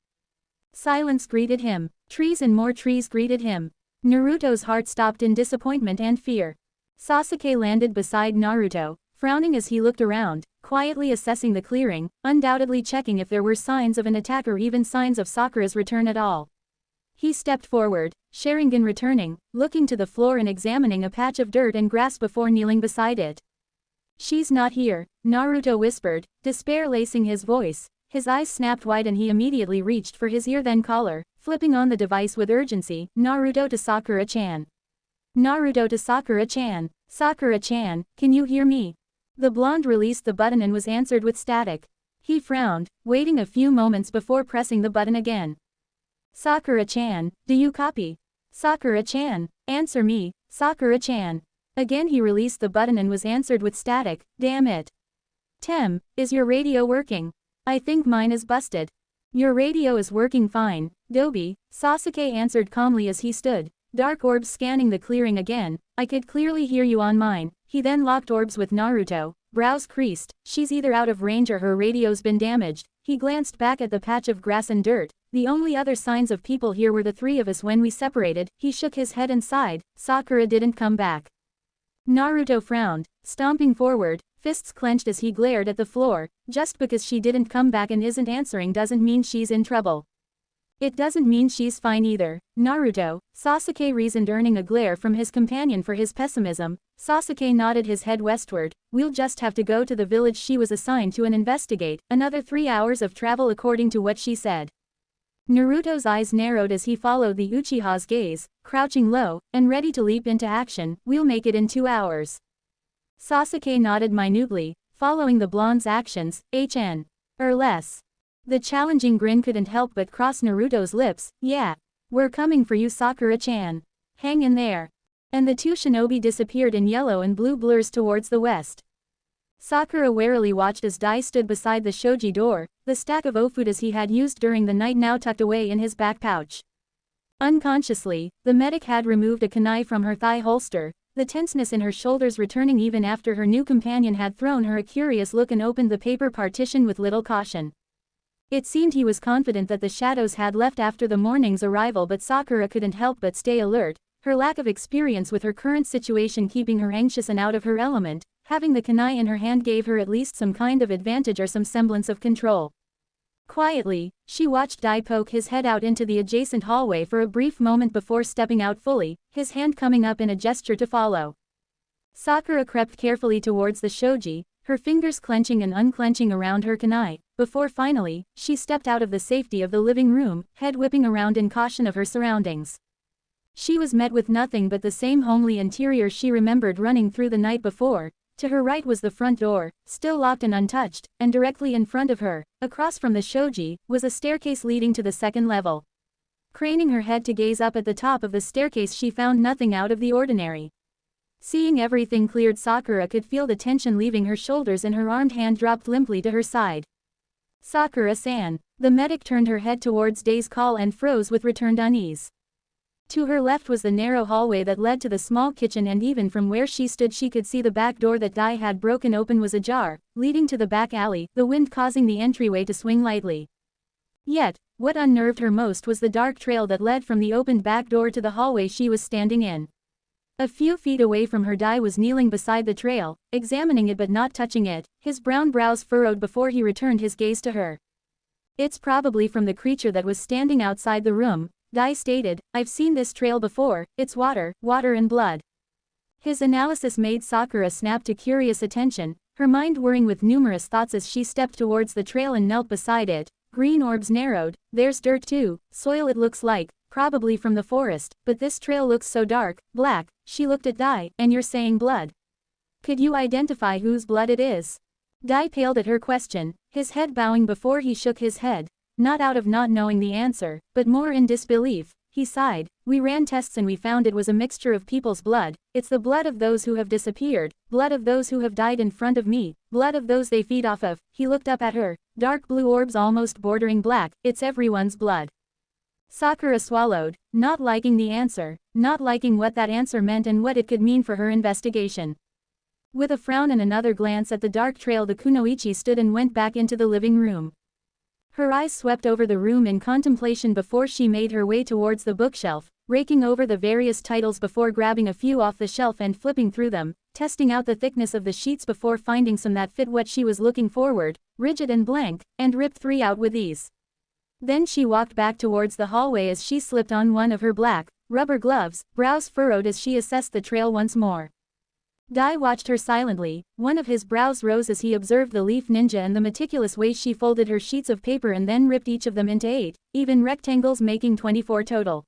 Silence greeted him, trees and more trees greeted him. Naruto's heart stopped in disappointment and fear. Sasuke landed beside Naruto, frowning as he looked around, quietly assessing the clearing, undoubtedly checking if there were signs of an attack or even signs of Sakura's return at all. He stepped forward, Sharingan returning, looking to the floor and examining a patch of dirt and grass before kneeling beside it. She's not here, Naruto whispered, despair lacing his voice. His eyes snapped wide and he immediately reached for his ear, then collar, flipping on the device with urgency. Naruto to Sakura-chan. Naruto to Sakura-chan. Sakura-chan, can you hear me? The blonde released the button and was answered with static. He frowned, waiting a few moments before pressing the button again. Sakura-chan, do you copy? Sakura-chan, answer me, Sakura-chan. Again he released the button and was answered with static. Damn it. Tem, is your radio working? I think mine is busted. Your radio is working fine, Dobi, Sasuke answered calmly as he stood, dark orbs scanning the clearing again. I could clearly hear you on mine. He then locked orbs with Naruto, brows creased, she's either out of range or her radio's been damaged. He glanced back at the patch of grass and dirt. The only other signs of people here were the three of us when we separated. He shook his head and sighed. Sakura didn't come back. Naruto frowned, stomping forward, fists clenched as he glared at the floor. Just because she didn't come back and isn't answering doesn't mean she's in trouble. It doesn't mean she's fine either, Naruto, Sasuke reasoned, earning a glare from his companion for his pessimism. Sasuke nodded his head westward. We'll just have to go to the village she was assigned to and investigate. Another 3 hours of travel according to what she said. Naruto's eyes narrowed as he followed the Uchiha's gaze, crouching low, and ready to leap into action. We'll make it in 2 hours. Sasuke nodded minutely, following the blonde's actions, HN. Or less. The challenging grin couldn't help but cross Naruto's lips. Yeah. We're coming for you, Sakura-chan. Hang in there. And the two shinobi disappeared in yellow and blue blurs towards the west. Sakura warily watched as Dai stood beside the shoji door, the stack of ofudas he had used during the night now tucked away in his back pouch. Unconsciously, the medic had removed a kunai from her thigh holster, the tenseness in her shoulders returning even after her new companion had thrown her a curious look and opened the paper partition with little caution. It seemed he was confident that the shadows had left after the morning's arrival, but Sakura couldn't help but stay alert, her lack of experience with her current situation keeping her anxious and out of her element. Having the kunai in her hand gave her at least some kind of advantage or some semblance of control. Quietly, she watched Dai poke his head out into the adjacent hallway for a brief moment before stepping out fully, his hand coming up in a gesture to follow. Sakura crept carefully towards the shoji, her fingers clenching and unclenching around her kunai, before finally, she stepped out of the safety of the living room, head whipping around in caution of her surroundings. She was met with nothing but the same homely interior she remembered running through the night before. To her right was the front door, still locked and untouched, and directly in front of her, across from the shoji, was a staircase leading to the second level. Craning her head to gaze up at the top of the staircase, she found nothing out of the ordinary. Seeing everything cleared, Sakura could feel the tension leaving her shoulders and her armed hand dropped limply to her side. Sakura-san. The medic turned her head towards Dai's call and froze with returned unease. To her left was the narrow hallway that led to the small kitchen, and even from where she stood she could see the back door that Dai had broken open was ajar, leading to the back alley, the wind causing the entryway to swing lightly. Yet, what unnerved her most was the dark trail that led from the opened back door to the hallway she was standing in. A few feet away from her, Dai was kneeling beside the trail, examining it but not touching it, his brown brows furrowed before he returned his gaze to her. "It's probably from the creature that was standing outside the room," Dai stated. "I've seen this trail before, it's water and blood." His analysis made Sakura snap to curious attention, her mind whirring with numerous thoughts as she stepped towards the trail and knelt beside it. Green orbs narrowed, "There's dirt too, soil it looks like, probably from the forest, but this trail looks so dark, black." She looked at Dai. "And you're saying blood? Could you identify whose blood it is?" Dai paled at her question, his head bowing before he shook his head. Not out of not knowing the answer, but more in disbelief. He sighed. "We ran tests and we found it was a mixture of people's blood. It's the blood of those who have disappeared, blood of those who have died in front of me, blood of those they feed off of." He looked up at her, dark blue orbs almost bordering black. "It's everyone's blood." Sakura swallowed, not liking the answer, not liking what that answer meant and what it could mean for her investigation. With a frown and another glance at the dark trail, the kunoichi stood and went back into the living room. Her eyes swept over the room in contemplation before she made her way towards the bookshelf, raking over the various titles before grabbing a few off the shelf and flipping through them, testing out the thickness of the sheets before finding some that fit what she was looking forward, rigid and blank, and ripped 3 out with ease. Then she walked back towards the hallway as she slipped on one of her black, rubber gloves, brows furrowed as she assessed the trail once more. Dai watched her silently, one of his brows rose as he observed the leaf ninja and the meticulous way she folded her sheets of paper and then ripped each of them into 8, even rectangles, making 24 total.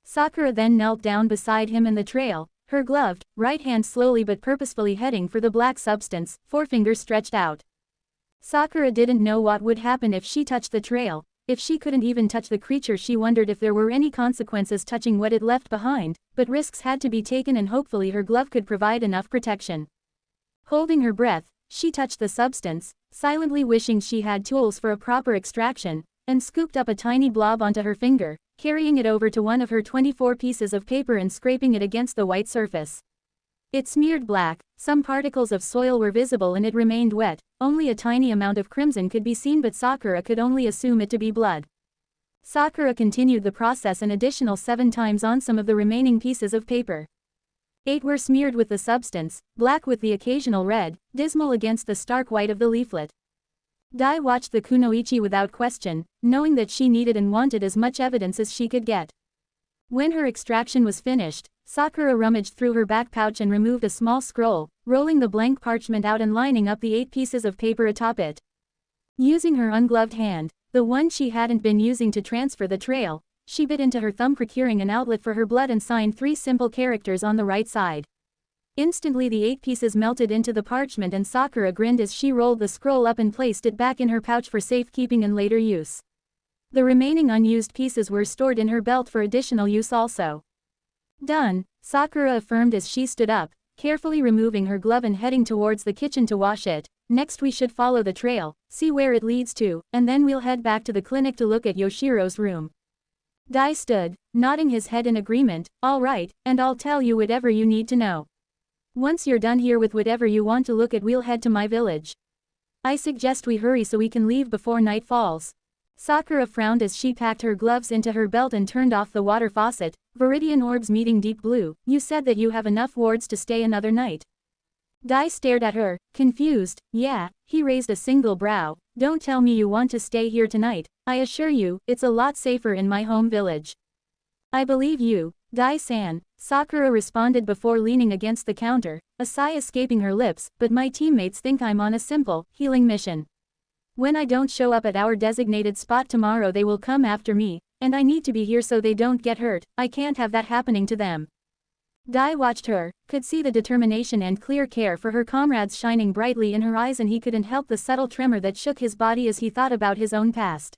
Sakura then knelt down beside him in the trail, her gloved, right hand slowly but purposefully heading for the black substance, forefinger stretched out. Sakura didn't know what would happen if she touched the trail. If she couldn't even touch the creature, she wondered if there were any consequences touching what it left behind, but risks had to be taken and hopefully her glove could provide enough protection. Holding her breath, she touched the substance, silently wishing she had tools for a proper extraction, and scooped up a tiny blob onto her finger, carrying it over to one of her 24 pieces of paper and scraping it against the white surface. It smeared black, some particles of soil were visible and it remained wet, only a tiny amount of crimson could be seen, but Sakura could only assume it to be blood. Sakura continued the process an additional 7 times on some of the remaining pieces of paper. 8 were smeared with the substance, black with the occasional red, dismal against the stark white of the leaflet. Dai watched the kunoichi without question, knowing that she needed and wanted as much evidence as she could get. When her extraction was finished, Sakura rummaged through her back pouch and removed a small scroll, rolling the blank parchment out and lining up the 8 pieces of paper atop it. Using her ungloved hand, the one she hadn't been using to transfer the trail, she bit into her thumb, procuring an outlet for her blood and signed 3 simple characters on the right side. Instantly the 8 pieces melted into the parchment and Sakura grinned as she rolled the scroll up and placed it back in her pouch for safekeeping and later use. The remaining unused pieces were stored in her belt for additional use also. "Done," Sakura affirmed as she stood up, carefully removing her glove and heading towards the kitchen to wash it. "Next we should follow the trail, see where it leads to, and then we'll head back to the clinic to look at Yoshiro's room." Dai stood, nodding his head in agreement. "All right, and I'll tell you whatever you need to know. Once you're done here with whatever you want to look at, we'll head to my village. I suggest we hurry so we can leave before night falls." Sakura frowned as she packed her gloves into her belt and turned off the water faucet, Viridian orbs meeting deep blue, you said that you have enough wards to stay another night. Dai stared at her, confused. Yeah, he raised a single brow. Don't tell me you want to stay here tonight. I assure you, it's a lot safer in my home village. I believe you, Dai-san, Sakura responded before leaning against the counter, a sigh escaping her lips, but my teammates think I'm on a simple, healing mission. When I don't show up at our designated spot tomorrow they will come after me, and I need to be here so they don't get hurt. I can't have that happening to them. Dai watched her, could see the determination and clear care for her comrades shining brightly in her eyes, and he couldn't help the subtle tremor that shook his body as he thought about his own past.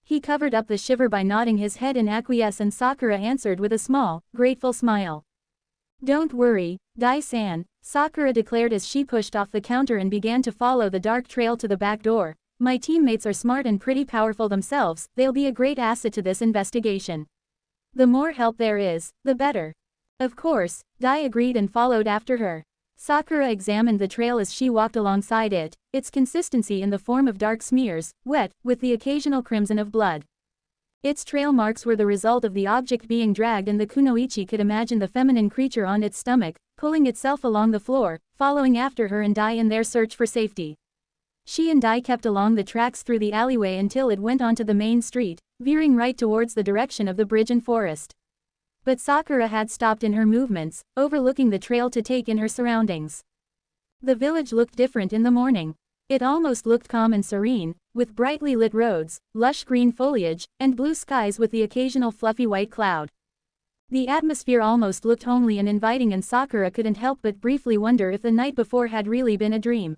He covered up the shiver by nodding his head in acquiescence, and Sakura answered with a small, grateful smile. Don't worry, Dai-san, Sakura declared as she pushed off the counter and began to follow the dark trail to the back door. My teammates are smart and pretty powerful themselves, they'll be a great asset to this investigation. The more help there is, the better. Of course, Dai agreed and followed after her. Sakura examined the trail as she walked alongside it, its consistency in the form of dark smears, wet, with the occasional crimson of blood. Its trail marks were the result of the object being dragged, and the kunoichi could imagine the feminine creature on its stomach, pulling itself along the floor, following after her and Dai in their search for safety. She and Dai kept along the tracks through the alleyway until it went onto the main street, veering right towards the direction of the bridge and forest. But Sakura had stopped in her movements, overlooking the trail to take in her surroundings. The village looked different in the morning. It almost looked calm and serene, with brightly lit roads, lush green foliage, and blue skies with the occasional fluffy white cloud. The atmosphere almost looked homely and inviting, and Sakura couldn't help but briefly wonder if the night before had really been a dream.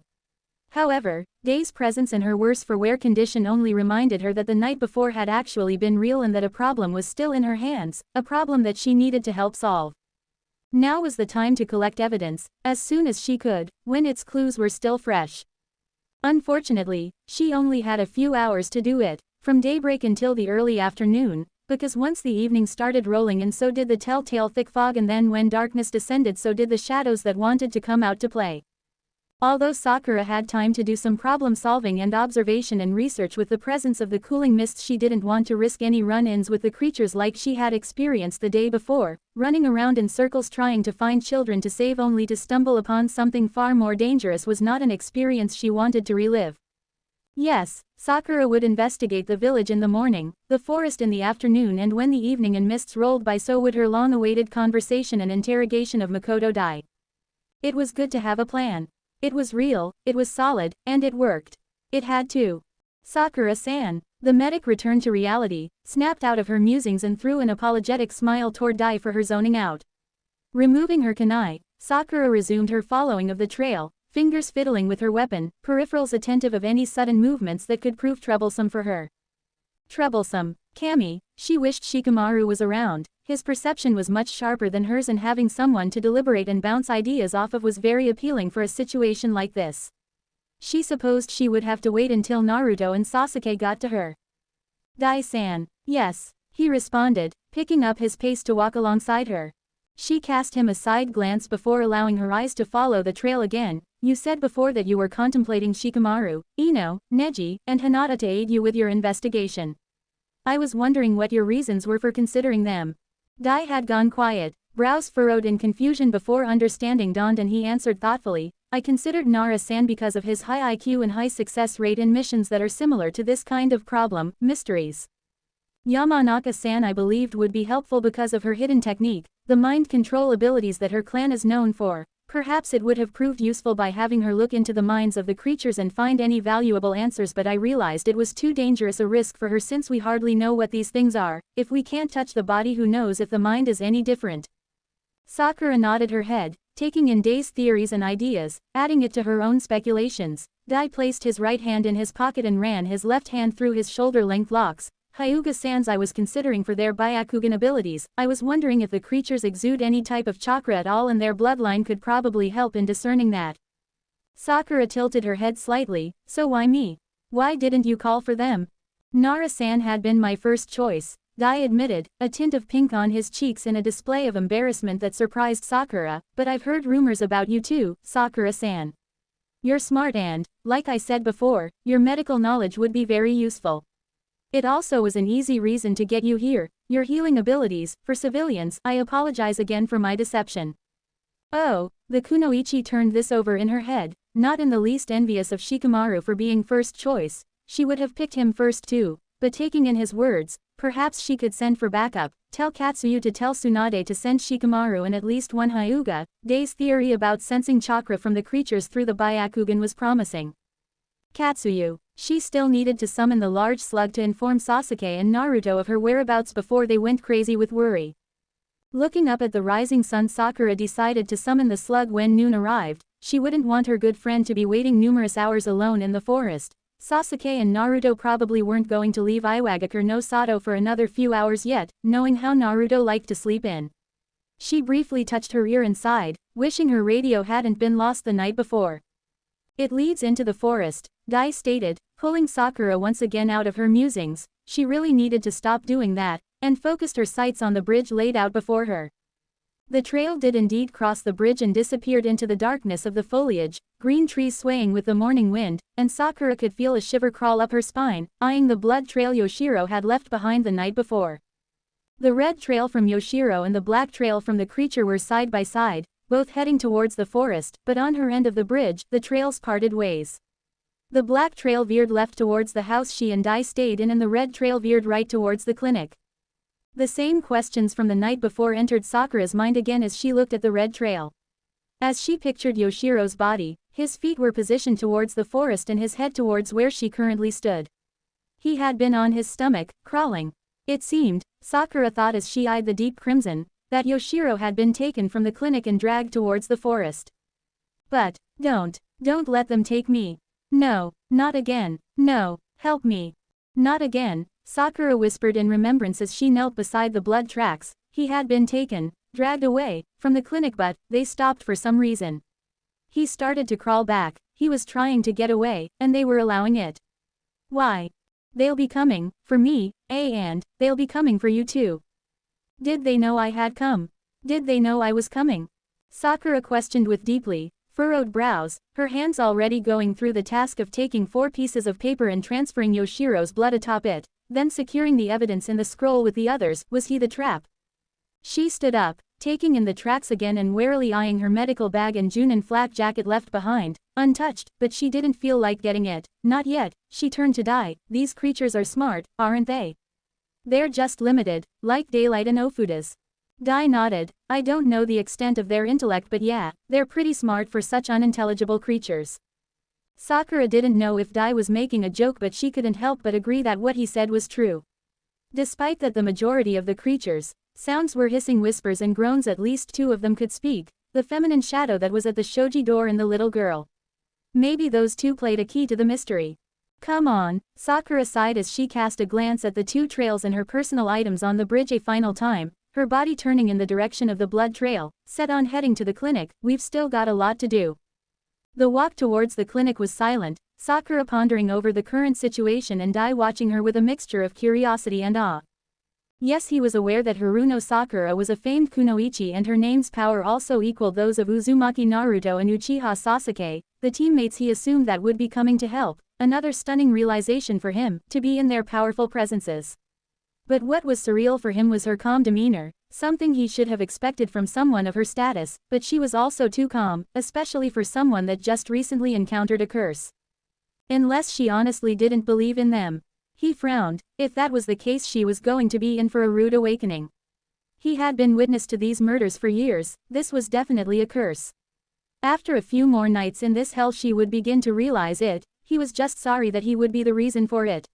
However, Dai's presence and her worse-for-wear condition only reminded her that the night before had actually been real and that a problem was still in her hands, a problem that she needed to help solve. Now was the time to collect evidence, as soon as she could, when its clues were still fresh. Unfortunately, she only had a few hours to do it, from daybreak until the early afternoon, because once the evening started rolling in so did the telltale thick fog, and then when darkness descended so did the shadows that wanted to come out to play. Although Sakura had time to do some problem-solving and observation and research with the presence of the cooling mists, she didn't want to risk any run-ins with the creatures like she had experienced the day before, running around in circles trying to find children to save only to stumble upon something far more dangerous was not an experience she wanted to relive. Yes, Sakura would investigate the village in the morning, the forest in the afternoon, and when the evening and mists rolled by so would her long-awaited conversation and interrogation of Makoto Dai. It was good to have a plan. It was real, it was solid, and it worked. It had to. Sakura-san. The medic returned to reality, snapped out of her musings and threw an apologetic smile toward Dai for her zoning out. Removing her kunai, Sakura resumed her following of the trail, fingers fiddling with her weapon, peripherals attentive of any sudden movements that could prove troublesome for her. Troublesome. Kami, she wished Shikamaru was around. His perception was much sharper than hers, and having someone to deliberate and bounce ideas off of was very appealing for a situation like this. She supposed she would have to wait until Naruto and Sasuke got to her. Dai-san. Yes, he responded, picking up his pace to walk alongside her. She cast him a side glance before allowing her eyes to follow the trail again. You said before that you were contemplating Shikamaru, Ino, Neji, and Hinata to aid you with your investigation. I was wondering what your reasons were for considering them. Dai had gone quiet, brows furrowed in confusion before understanding dawned, and he answered thoughtfully, I considered Nara-san because of his high IQ and high success rate in missions that are similar to this kind of problem, mysteries. Yamanaka-san I believed would be helpful because of her hidden technique, the mind control abilities that her clan is known for. Perhaps it would have proved useful by having her look into the minds of the creatures and find any valuable answers, but I realized it was too dangerous a risk for her since we hardly know what these things are. If we can't touch the body, who knows if the mind is any different? Sakura nodded her head, taking in Dai's theories and ideas, adding it to her own speculations. Dai placed his right hand in his pocket and ran his left hand through his shoulder-length locks. Hyuga-sans I was considering for their Byakugan abilities. I was wondering if the creatures exude any type of chakra at all, and their bloodline could probably help in discerning that. Sakura tilted her head slightly. So why me? Why didn't you call for them? Nara-san had been my first choice, Dai admitted, a tint of pink on his cheeks in a display of embarrassment that surprised Sakura, but I've heard rumors about you too, Sakura-san. You're smart and, like I said before, your medical knowledge would be very useful. It also was an easy reason to get you here, your healing abilities. For civilians, I apologize again for my deception. Oh, the kunoichi turned this over in her head, not in the least envious of Shikamaru for being first choice. She would have picked him first too, but taking in his words, perhaps she could send for backup, tell Katsuyu to tell Tsunade to send Shikamaru and at least one Hyuga. Dai's theory about sensing chakra from the creatures through the Byakugan was promising. Katsuyu. She still needed to summon the large slug to inform Sasuke and Naruto of her whereabouts before they went crazy with worry. Looking up at the rising sun, Sakura decided to summon the slug when noon arrived. She wouldn't want her good friend to be waiting numerous hours alone in the forest. Sasuke and Naruto probably weren't going to leave Iwagakure no Sato for another few hours yet, knowing how Naruto liked to sleep in. She briefly touched her ear and sighed, wishing her radio hadn't been lost the night before. It leads into the forest, Dai stated, pulling Sakura once again out of her musings. She really needed to stop doing that, and focused her sights on the bridge laid out before her. The trail did indeed cross the bridge and disappeared into the darkness of the foliage, green trees swaying with the morning wind, and Sakura could feel a shiver crawl up her spine, eyeing the blood trail Yoshiro had left behind the night before. The red trail from Yoshiro and the black trail from the creature were side by side, both heading towards the forest, but on her end of the bridge, the trails parted ways. The black trail veered left towards the house she and Dai stayed in, and the red trail veered right towards the clinic. The same questions from the night before entered Sakura's mind again as she looked at the red trail. As she pictured Yoshiro's body, his feet were positioned towards the forest and his head towards where she currently stood. He had been on his stomach, crawling. It seemed, Sakura thought as she eyed the deep crimson, that Yoshiro had been taken from the clinic and dragged towards the forest. But, don't let them take me. No, not again. No, help me. Not again, Sakura whispered in remembrance as she knelt beside the blood tracks. He had been taken, dragged away, from the clinic, but they stopped for some reason. He started to crawl back. He was trying to get away, and they were allowing it. Why? They'll be coming, for me, and they'll be coming for you too. Did they know I had come? Did they know I was coming? Sakura questioned with deeply furrowed brows, her hands already going through the task of taking 4 pieces of paper and transferring Yoshiro's blood atop it, then securing the evidence in the scroll with the others. Was he the trap? She stood up, taking in the tracks again and warily eyeing her medical bag and Junin flak jacket left behind, untouched, but she didn't feel like getting it. Not yet. She turned to Dai. These creatures are smart, aren't they? They're just limited, like daylight and Ofudas. Dai nodded. I don't know the extent of their intellect, but yeah, they're pretty smart for such unintelligible creatures. Sakura didn't know if Dai was making a joke, but she couldn't help but agree that what he said was true. Despite that the majority of the creatures' sounds were hissing whispers and groans, at least 2 of them could speak, the feminine shadow that was at the shoji door and the little girl. Maybe those 2 played a key to the mystery. Come on, Sakura sighed as she cast a glance at the 2 trails and her personal items on the bridge a final time, her body turning in the direction of the blood trail, set on heading to the clinic. We've still got a lot to do. The walk towards the clinic was silent, Sakura pondering over the current situation and Dai watching her with a mixture of curiosity and awe. Yes, he was aware that Haruno Sakura was a famed kunoichi and her name's power also equaled those of Uzumaki Naruto and Uchiha Sasuke, the teammates he assumed that would be coming to help, another stunning realization for him, to be in their powerful presences. But what was surreal for him was her calm demeanor, something he should have expected from someone of her status, but she was also too calm, especially for someone that just recently encountered a curse. Unless she honestly didn't believe in them. He frowned. If that was the case, she was going to be in for a rude awakening. He had been witness to these murders for years. This was definitely a curse. After a few more nights in this hell she would begin to realize it. He was just sorry that he would be the reason for it.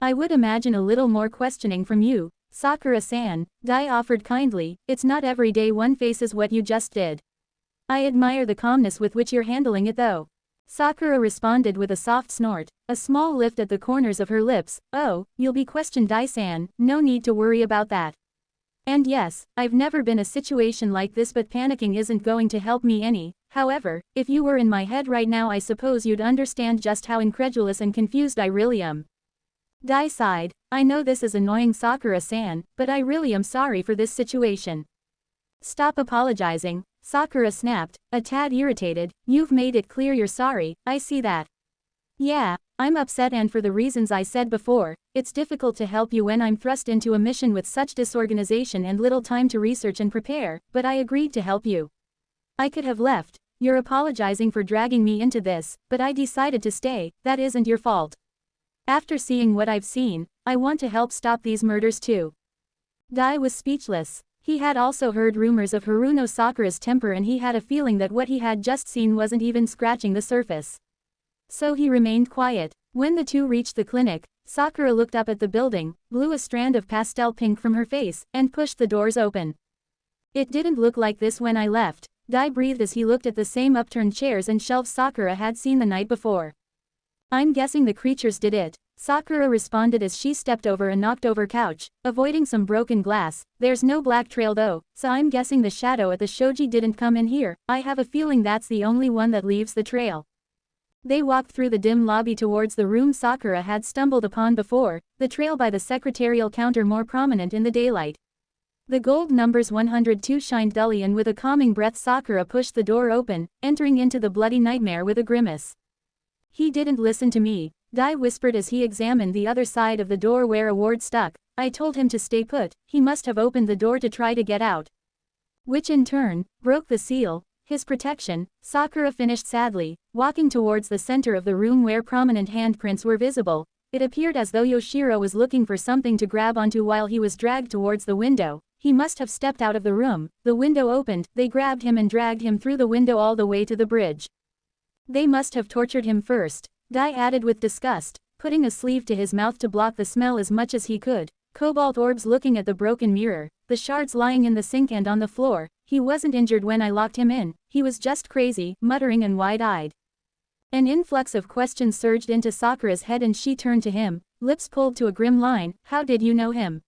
I would imagine a little more questioning from you, Sakura-san, Dai offered kindly. It's not every day one faces what you just did. I admire the calmness with which you're handling it though. Sakura responded with a soft snort, a small lift at the corners of her lips. Oh, you'll be questioned, Dai-san, no need to worry about that. And yes, I've never been a situation like this, but panicking isn't going to help me any. However, if you were in my head right now, I suppose you'd understand just how incredulous and confused I really am. Dai sighed. I know this is annoying, Sakura-san, but I really am sorry for this situation. Stop apologizing, Sakura snapped, a tad irritated. You've made it clear you're sorry, I see that. Yeah, I'm upset, and for the reasons I said before, it's difficult to help you when I'm thrust into a mission with such disorganization and little time to research and prepare, but I agreed to help you. I could have left. You're apologizing for dragging me into this, but I decided to stay. That isn't your fault. After seeing what I've seen, I want to help stop these murders too. Dai was speechless. He had also heard rumors of Haruno Sakura's temper, and he had a feeling that what he had just seen wasn't even scratching the surface. So he remained quiet. When the two reached the clinic, Sakura looked up at the building, blew a strand of pastel pink from her face, and pushed the doors open. It didn't look like this when I left, Dai breathed as he looked at the same upturned chairs and shelves Sakura had seen the night before. I'm guessing the creatures did it, Sakura responded as she stepped over a knocked-over couch, avoiding some broken glass. There's no black trail though, so I'm guessing the shadow at the shoji didn't come in here. I have a feeling that's the only one that leaves the trail. They walked through the dim lobby towards the room Sakura had stumbled upon before, the trail by the secretarial counter more prominent in the daylight. The gold numbers 102 shined dully, and with a calming breath Sakura pushed the door open, entering into the bloody nightmare with a grimace. He didn't listen to me, Dai whispered as he examined the other side of the door where a ward stuck. I told him to stay put. He must have opened the door to try to get out, which in turn broke the seal. His protection, Sakura finished sadly, walking towards the center of the room where prominent handprints were visible. It appeared as though Yoshiro was looking for something to grab onto while he was dragged towards the window. He must have stepped out of the room. The window opened, they grabbed him and dragged him through the window all the way to the bridge. They must have tortured him first, Dai added with disgust, putting a sleeve to his mouth to block the smell as much as he could. Cobalt orbs looking at the broken mirror, the shards lying in the sink and on the floor. He wasn't injured when I locked him in, he was just crazy, muttering and wide-eyed. An influx of questions surged into Sakura's head and she turned to him, lips pulled to a grim line. How did you know him?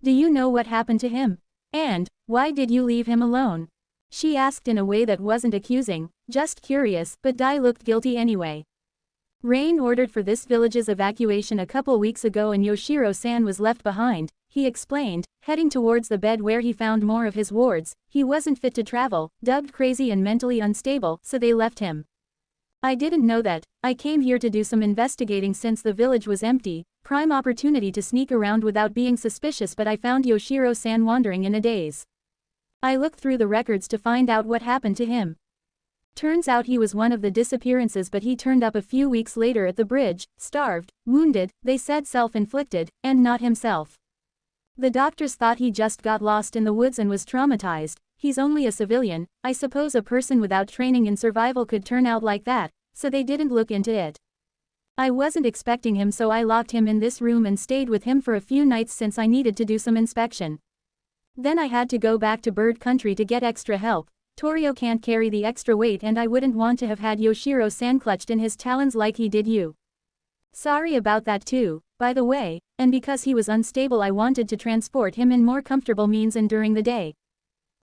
Do you know what happened to him? And, why did you leave him alone? She asked in a way that wasn't accusing, just curious, but Dai looked guilty anyway. Rain ordered for this village's evacuation a couple weeks ago and Yoshiro-san was left behind, he explained, heading towards the bed where he found more of his wards. He wasn't fit to travel, dubbed crazy and mentally unstable, so they left him. I didn't know that. I came here to do some investigating since the village was empty, prime opportunity to sneak around without being suspicious, but I found Yoshiro-san wandering in a daze. I looked through the records to find out what happened to him. Turns out he was one of the disappearances, but he turned up a few weeks later at the bridge, starved, wounded, they said self-inflicted, and not himself. The doctors thought he just got lost in the woods and was traumatized. He's only a civilian. I suppose a person without training in survival could turn out like that, so they didn't look into it. I wasn't expecting him, so I locked him in this room and stayed with him for a few nights since I needed to do some inspection. Then I had to go back to Bird Country to get extra help. Torio can't carry the extra weight and I wouldn't want to have had Yoshiro-san clutched in his talons like he did you. Sorry about that too, by the way, and because he was unstable I wanted to transport him in more comfortable means and during the day,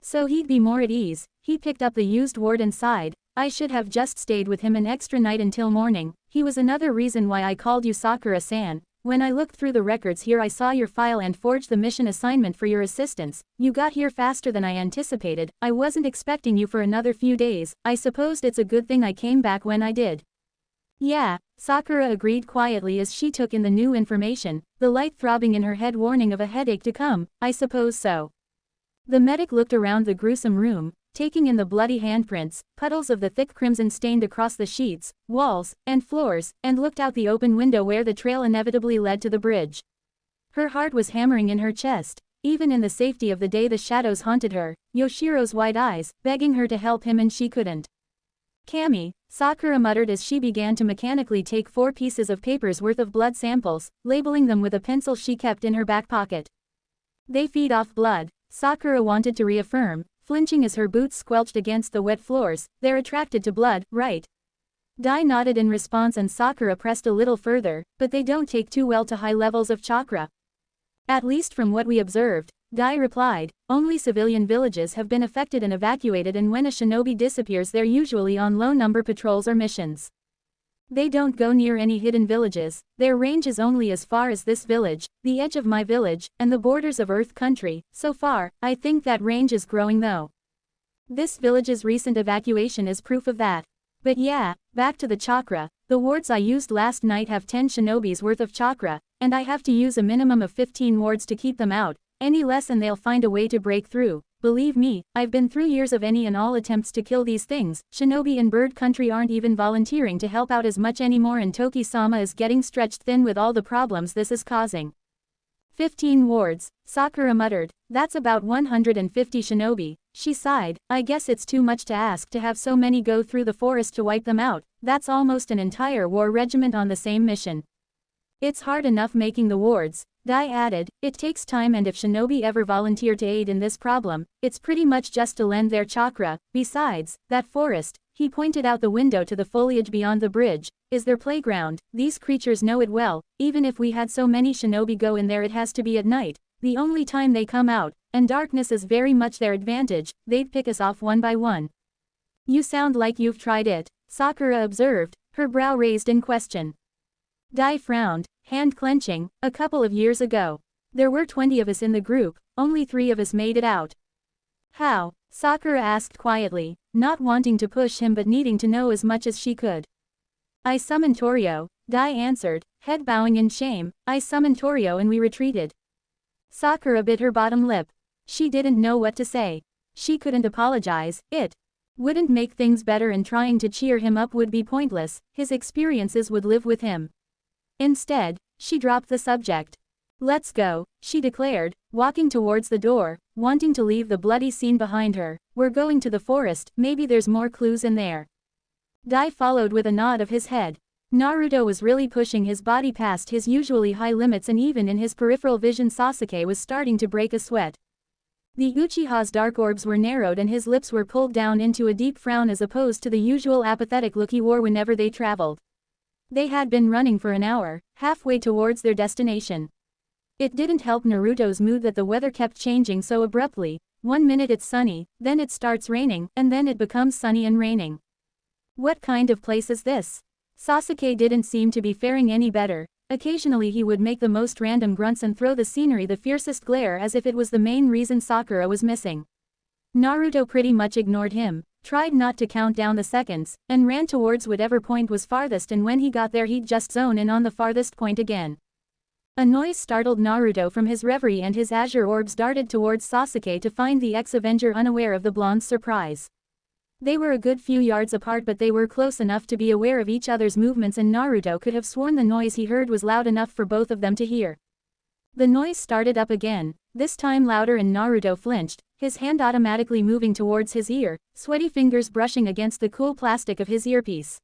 so he'd be more at ease. He picked up the used ward and sighed. I should have just stayed with him an extra night until morning. He was another reason why I called you Sakura-san. When I looked through the records here I saw your file and forged the mission assignment for your assistance. You got here faster than I anticipated. I wasn't expecting you for another few days. I supposed it's a good thing I came back when I did. Yeah, Sakura agreed quietly as she took in the new information, the light throbbing in her head warning of a headache to come. I suppose so. The medic looked around the gruesome room, taking in the bloody handprints, puddles of the thick crimson stained across the sheets, walls, and floors, and looked out the open window where the trail inevitably led to the bridge. Her heart was hammering in her chest. Even in the safety of the day the shadows haunted her, Yoshiro's wide eyes, begging her to help him, and she couldn't. Kami, Sakura muttered as she began to mechanically take 4 pieces of paper's worth of blood samples, labeling them with a pencil she kept in her back pocket. They feed off blood, Sakura wanted to reaffirm, flinching as her boots squelched against the wet floors. They're attracted to blood, right? Dai nodded in response and Sakura pressed a little further, but they don't take too well to high levels of chakra. At least from what we observed, Dai replied. Only civilian villages have been affected and evacuated, and when a shinobi disappears they're usually on low-number patrols or missions. They don't go near any hidden villages. Their range is only as far as this village, the edge of my village, and the borders of Earth Country. So far, I think that range is growing though. This village's recent evacuation is proof of that. But yeah, back to the chakra. The wards I used last night have 10 shinobis worth of chakra, and I have to use a minimum of 15 wards to keep them out, any less and they'll find a way to break through. Believe me, I've been through years of any and all attempts to kill these things. Shinobi in Bird Country aren't even volunteering to help out as much anymore and Toki-sama is getting stretched thin with all the problems this is causing. 15 wards, Sakura muttered. That's about 150 shinobi. She sighed. I guess it's too much to ask to have so many go through the forest to wipe them out. That's almost an entire war regiment on the same mission. It's hard enough making the wards, Dai added. It takes time and if shinobi ever volunteer to aid in this problem, it's pretty much just to lend their chakra. Besides, that forest, he pointed out the window to the foliage beyond the bridge, is their playground. These creatures know it well. Even if we had so many shinobi go in there it has to be at night, the only time they come out, and darkness is very much their advantage. They'd pick us off one by one. You sound like you've tried it, Sakura observed, her brow raised in question. Dai frowned, hand clenching. A couple of years ago. There were 20 of us in the group, only 3 of us made it out. How? Sakura asked quietly, not wanting to push him but needing to know as much as she could. I summoned Torio, Dai answered, head bowing in shame. I summoned Torio and we retreated. Sakura bit her bottom lip. She didn't know what to say. She couldn't apologize, it wouldn't make things better and trying to cheer him up would be pointless, his experiences would live with him. Instead, she dropped the subject. Let's go, she declared, walking towards the door, wanting to leave the bloody scene behind her. We're going to the forest, maybe there's more clues in there. Dai followed with a nod of his head. Naruto was really pushing his body past his usually high limits and even in his peripheral vision Sasuke was starting to break a sweat. The Uchiha's dark orbs were narrowed and his lips were pulled down into a deep frown as opposed to the usual apathetic look he wore whenever they traveled. They had been running for an hour, halfway towards their destination. It didn't help Naruto's mood that the weather kept changing so abruptly. 1 minute it's sunny, then it starts raining, and then it becomes sunny and raining. What kind of place is this? Sasuke didn't seem to be faring any better. Occasionally he would make the most random grunts and throw the scenery the fiercest glare as if it was the main reason Sakura was missing. Naruto pretty much ignored him, tried not to count down the seconds, and ran towards whatever point was farthest and when he got there he'd just zone in on the farthest point again. A noise startled Naruto from his reverie and his azure orbs darted towards Sasuke to find the ex-Avenger unaware of the blonde's surprise. They were a good few yards apart but they were close enough to be aware of each other's movements and Naruto could have sworn the noise he heard was loud enough for both of them to hear. The noise started up again, this time louder and Naruto flinched, his hand automatically moving towards his ear, sweaty fingers brushing against the cool plastic of his earpiece.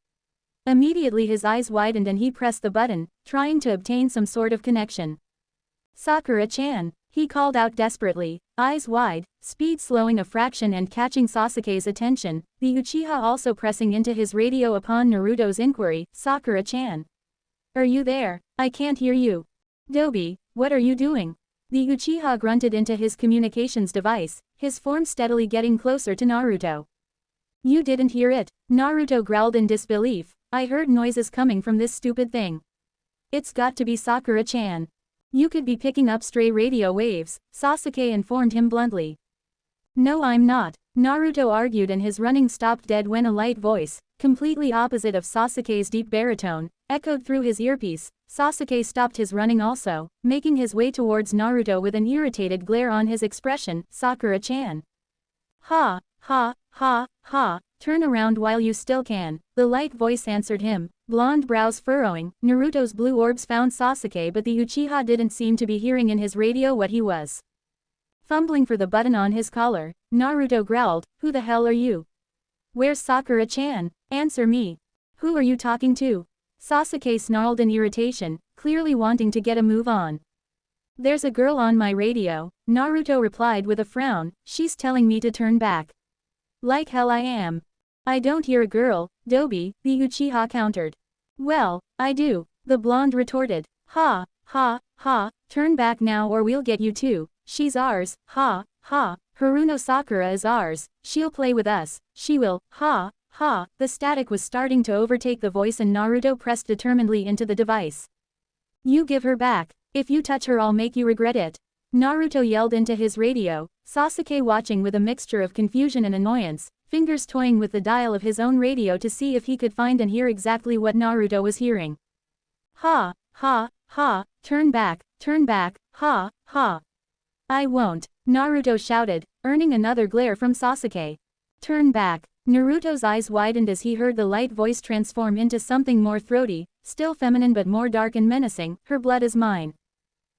Immediately his eyes widened and he pressed the button, trying to obtain some sort of connection. Sakura-chan, he called out desperately, eyes wide, speed slowing a fraction and catching Sasuke's attention, the Uchiha also pressing into his radio upon Naruto's inquiry, Sakura-chan. Are you there? I can't hear you. Dobi, what are you doing? The Uchiha grunted into his communications device, his form steadily getting closer to Naruto. You didn't hear it, Naruto growled in disbelief. I heard noises coming from this stupid thing. It's got to be Sakura-chan. You could be picking up stray radio waves, Sasuke informed him bluntly. No I'm not, Naruto argued and his running stopped dead when a light voice, completely opposite of Sasuke's deep baritone, echoed through his earpiece. Sasuke stopped his running also, making his way towards Naruto with an irritated glare on his expression, Sakura-chan. Ha, ha, ha, ha, turn around while you still can, the light voice answered him, blonde brows furrowing. Naruto's blue orbs found Sasuke but the Uchiha didn't seem to be hearing in his radio what he was. Fumbling for the button on his collar, Naruto growled, who the hell are you? Where's Sakura-chan? Answer me. Who are you talking to? Sasuke snarled in irritation, clearly wanting to get a move on. There's a girl on my radio, Naruto replied with a frown, she's telling me to turn back. Like hell I am. I don't hear a girl, Dobi, the Uchiha countered. Well, I do, the blonde retorted. Ha, ha, ha, turn back now or we'll get you too, she's ours, ha, ha, Haruno Sakura is ours, she'll play with us, she will, ha, ha, the static was starting to overtake the voice and Naruto pressed determinedly into the device. You give her back, if you touch her I'll make you regret it. Naruto yelled into his radio, Sasuke watching with a mixture of confusion and annoyance. fingers toying with the dial of his own radio to see if he could find and hear exactly what Naruto was hearing. Ha, ha, ha, turn back, ha, ha. I won't, Naruto shouted, earning another glare from Sasuke. Turn back. Naruto's eyes widened as he heard the light voice transform into something more throaty, still feminine but more dark and menacing. Her blood is mine.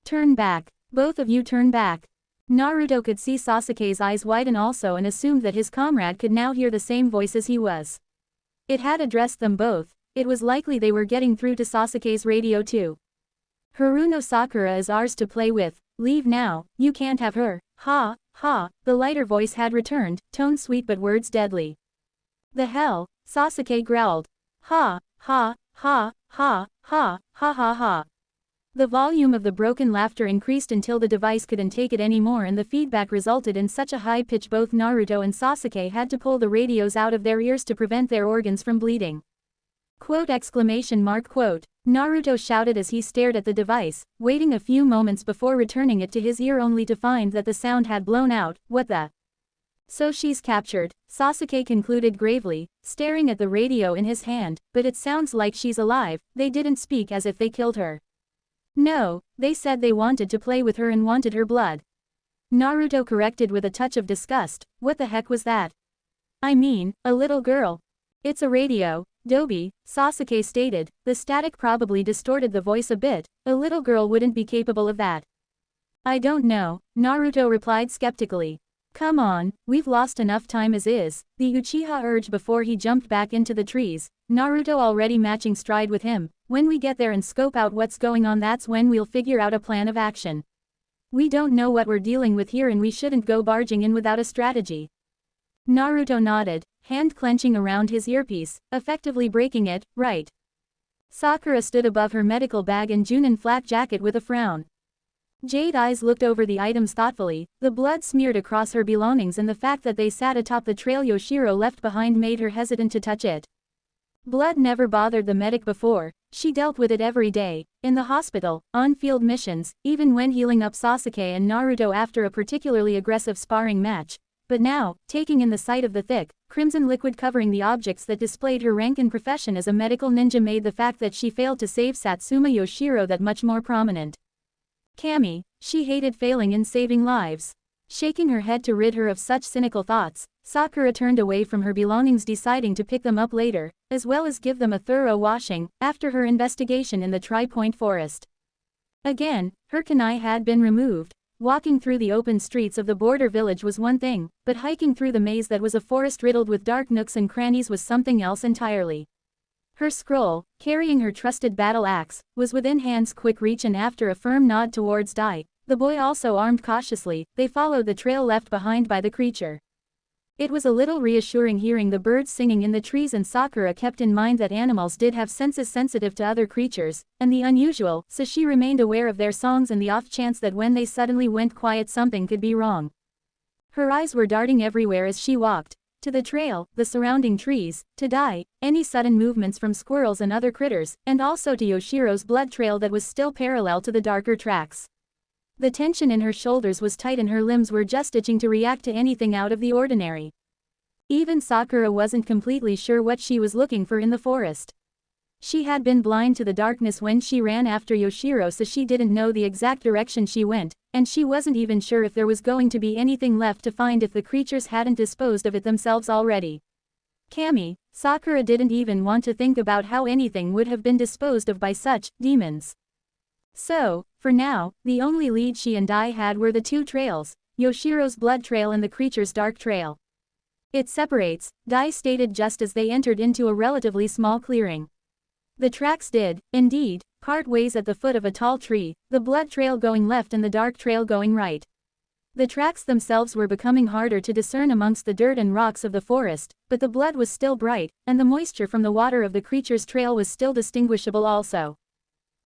Turn back. Both of you turn back. Naruto could see Sasuke's eyes widen also and assumed that his comrade could now hear the same voice as he was. It had addressed them both. It was likely they were getting through to Sasuke's radio too. Haruno Sakura is ours to play with. Leave now, you can't have her. Ha, ha, the lighter voice had returned, tone sweet but words deadly. The hell, Sasuke growled. Ha, ha, ha, ha, ha, ha ha ha. The volume of the broken laughter increased until the device couldn't take it anymore and the feedback resulted in such a high pitch both Naruto and Sasuke had to pull the radios out of their ears to prevent their organs from bleeding. Quote! Naruto shouted as he stared at the device, waiting a few moments before returning it to his ear only to find that the sound had blown out. What the? So she's captured, Sasuke concluded gravely, staring at the radio in his hand, but it sounds like she's alive. They didn't speak as if they killed her. No, they said they wanted to play with her and wanted her blood. Naruto corrected with a touch of disgust. What the heck was that? I mean, a little girl. It's a radio, Dobi, Sasuke stated. The static probably distorted the voice a bit. A little girl wouldn't be capable of that. I don't know, Naruto replied skeptically. Come on, we've lost enough time as is, the Uchiha urged before he jumped back into the trees, Naruto already matching stride with him. When we get there and scope out what's going on, that's when we'll figure out a plan of action. We don't know what we're dealing with here and we shouldn't go barging in without a strategy. Naruto nodded, hand clenching around his earpiece, effectively breaking it. Right. Sakura stood above her medical bag and Junin flak jacket with a frown. Jade eyes looked over the items thoughtfully, the blood smeared across her belongings and the fact that they sat atop the trail Yoshiro left behind made her hesitant to touch it. Blood never bothered the medic before, she dealt with it every day, in the hospital, on field missions, even when healing up Sasuke and Naruto after a particularly aggressive sparring match. But now, taking in the sight of the thick, crimson liquid covering the objects that displayed her rank and profession as a medical ninja made the fact that she failed to save Satsuma Yoshiro that much more prominent. Kami, she hated failing in saving lives. Shaking her head to rid her of such cynical thoughts, Sakura turned away from her belongings, deciding to pick them up later, as well as give them a thorough washing, after her investigation in the Tri-Point Forest. Again, her kunai had been removed. Walking through the open streets of the border village was one thing, but hiking through the maze that was a forest riddled with dark nooks and crannies was something else entirely. Her scroll, carrying her trusted battle axe, was within hand's quick reach and after a firm nod towards Dai, the boy also armed cautiously, they followed the trail left behind by the creature. It was a little reassuring hearing the birds singing in the trees and Sakura kept in mind that animals did have senses sensitive to other creatures, and the unusual, so she remained aware of their songs and the off chance that when they suddenly went quiet something could be wrong. Her eyes were darting everywhere as she walked. To the trail, the surrounding trees, to Dai, any sudden movements from squirrels and other critters, and also to Yoshiro's blood trail that was still parallel to the darker tracks. The tension in her shoulders was tight and her limbs were just itching to react to anything out of the ordinary. Even Sakura wasn't completely sure what she was looking for in the forest. She had been blind to the darkness when she ran after Yoshiro, so she didn't know the exact direction she went, and she wasn't even sure if there was going to be anything left to find if the creatures hadn't disposed of it themselves already. Kami, Sakura didn't even want to think about how anything would have been disposed of by such demons. So, for now, the only lead she and Dai had were the two trails, Yoshiro's blood trail and the creature's dark trail. It separates, Dai stated just as they entered into a relatively small clearing. The tracks did, indeed, part ways at the foot of a tall tree, the blood trail going left and the dark trail going right. The tracks themselves were becoming harder to discern amongst the dirt and rocks of the forest, but the blood was still bright, and the moisture from the water of the creature's trail was still distinguishable also.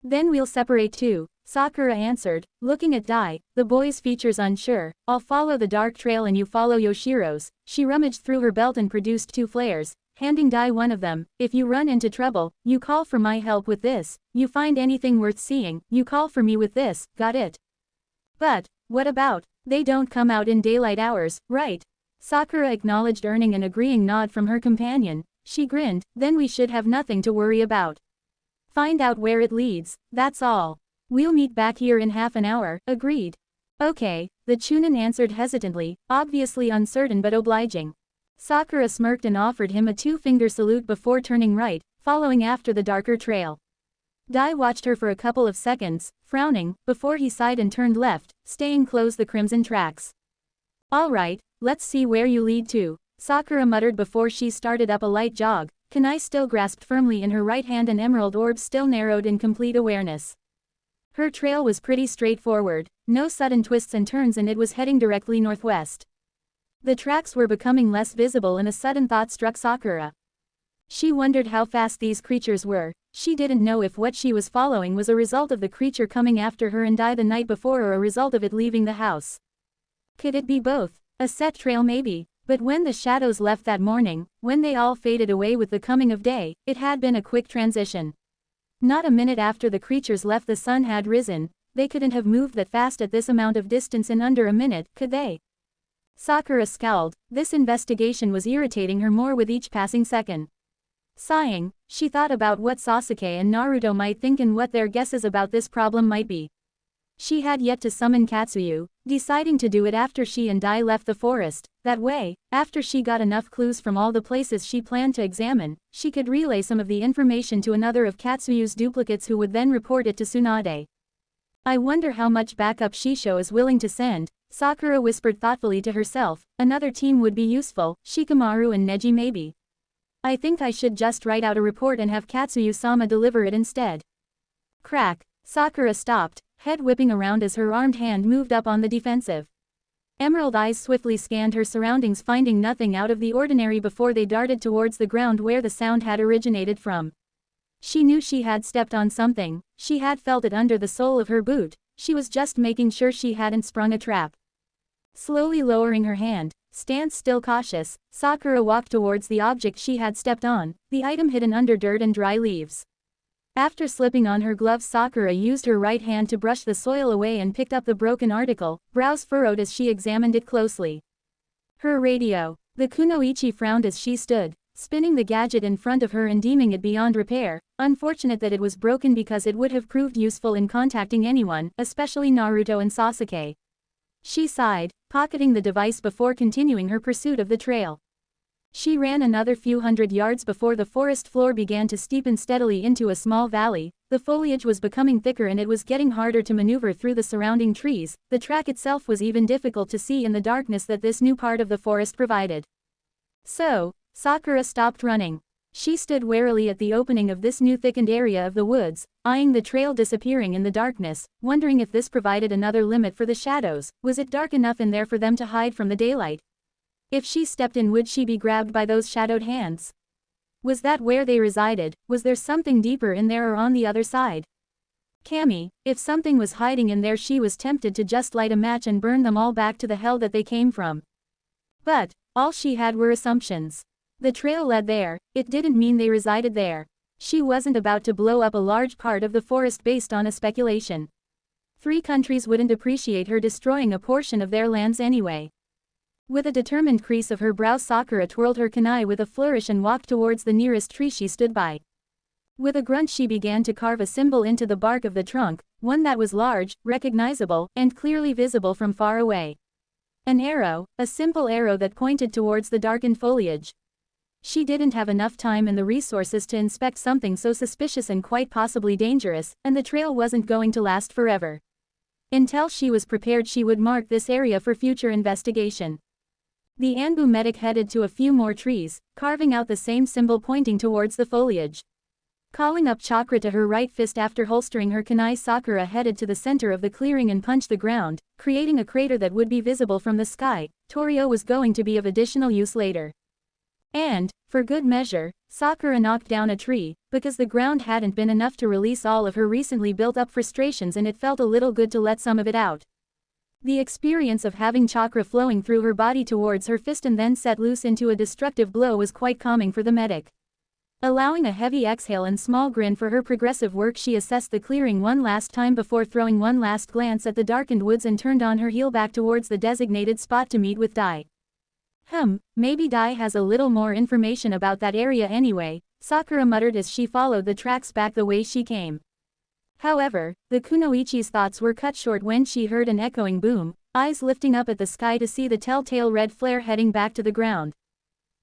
Then we'll separate too, Sakura answered, looking at Dai, the boy's features unsure. I'll follow the dark trail and you follow Yoshiro's. She rummaged through her belt and produced two flares, handing Dai one of them. If you run into trouble, you call for my help with this. You find anything worth seeing, you call for me with this, got it? But, what about, they don't come out in daylight hours, right? Sakura acknowledged, earning an agreeing nod from her companion. She grinned, then we should have nothing to worry about. Find out where it leads, that's all. We'll meet back here in half an hour, agreed. Okay, the Chunin answered hesitantly, obviously uncertain but obliging. Sakura smirked and offered him a two-finger salute before turning right, following after the darker trail. Dai watched her for a couple of seconds, frowning, before he sighed and turned left, staying close the crimson tracks. Alright, let's see where you lead to, Sakura muttered before she started up a light jog, kunai still grasped firmly in her right hand and emerald orb still narrowed in complete awareness. Her trail was pretty straightforward, no sudden twists and turns, and it was heading directly northwest. The tracks were becoming less visible and a sudden thought struck Sakura. She wondered how fast these creatures were. She didn't know if what she was following was a result of the creature coming after her and Dai the night before or a result of it leaving the house. Could it be both? A set trail maybe, but when the shadows left that morning, when they all faded away with the coming of day, it had been a quick transition. Not a minute after the creatures left the sun had risen. They couldn't have moved that fast at this amount of distance in under a minute, could they? Sakura scowled. This investigation was irritating her more with each passing second. Sighing, she thought about what Sasuke and Naruto might think and what their guesses about this problem might be. She had yet to summon Katsuyu, deciding to do it after she and Dai left the forest. That way, after she got enough clues from all the places she planned to examine, she could relay some of the information to another of Katsuyu's duplicates who would then report it to Tsunade. I wonder how much backup Shisho is willing to send, Sakura whispered thoughtfully to herself. Another team would be useful, Shikamaru and Neji maybe. I think I should just write out a report and have Katsuyu-sama deliver it instead. Crack. Sakura stopped, head whipping around as her armed hand moved up on the defensive. Emerald eyes swiftly scanned her surroundings, finding nothing out of the ordinary before they darted towards the ground where the sound had originated from. She knew she had stepped on something, she had felt it under the sole of her boot, she was just making sure she hadn't sprung a trap. Slowly lowering her hand, stance still cautious, Sakura walked towards the object she had stepped on, the item hidden under dirt and dry leaves. After slipping on her gloves, Sakura used her right hand to brush the soil away and picked up the broken article, brows furrowed as she examined it closely. Her radio. The kunoichi frowned as she stood, spinning the gadget in front of her and deeming it beyond repair. Unfortunate that it was broken because it would have proved useful in contacting anyone, especially Naruto and Sasuke. She sighed, pocketing the device before continuing her pursuit of the trail. She ran another few hundred yards before the forest floor began to steepen steadily into a small valley. The foliage was becoming thicker and it was getting harder to maneuver through the surrounding trees. The track itself was even difficult to see in the darkness that this new part of the forest provided. So, Sakura stopped running. She stood warily at the opening of this new thickened area of the woods, eyeing the trail disappearing in the darkness, wondering if this provided another limit for the shadows. Was it dark enough in there for them to hide from the daylight? If she stepped in, would she be grabbed by those shadowed hands? Was that where they resided? Was there something deeper in there or on the other side? Cammy, if something was hiding in there, she was tempted to just light a match and burn them all back to the hell that they came from. But, all she had were assumptions. The trail led there, it didn't mean they resided there. She wasn't about to blow up a large part of the forest based on a speculation. 3 countries wouldn't appreciate her destroying a portion of their lands anyway. With a determined crease of her brow, Sakura twirled her kunai with a flourish and walked towards the nearest tree she stood by. With a grunt she began to carve a symbol into the bark of the trunk, one that was large, recognizable, and clearly visible from far away. An arrow, a simple arrow that pointed towards the darkened foliage. She didn't have enough time and the resources to inspect something so suspicious and quite possibly dangerous, and the trail wasn't going to last forever. Until she was prepared, she would mark this area for future investigation. The Anbu medic headed to a few more trees, carving out the same symbol pointing towards the foliage. Calling up chakra to her right fist after holstering her kunai, Sakura headed to the center of the clearing and punched the ground, creating a crater that would be visible from the sky. Torio was going to be of additional use later. And, for good measure, Sakura knocked down a tree, because the ground hadn't been enough to release all of her recently built-up frustrations and it felt a little good to let some of it out. The experience of having chakra flowing through her body towards her fist and then set loose into a destructive blow was quite calming for the medic. Allowing a heavy exhale and small grin for her progressive work, she assessed the clearing one last time before throwing one last glance at the darkened woods and turned on her heel back towards the designated spot to meet with Dai. Maybe Dai has a little more information about that area anyway, Sakura muttered as she followed the tracks back the way she came. However, the kunoichi's thoughts were cut short when she heard an echoing boom, eyes lifting up at the sky to see the telltale red flare heading back to the ground.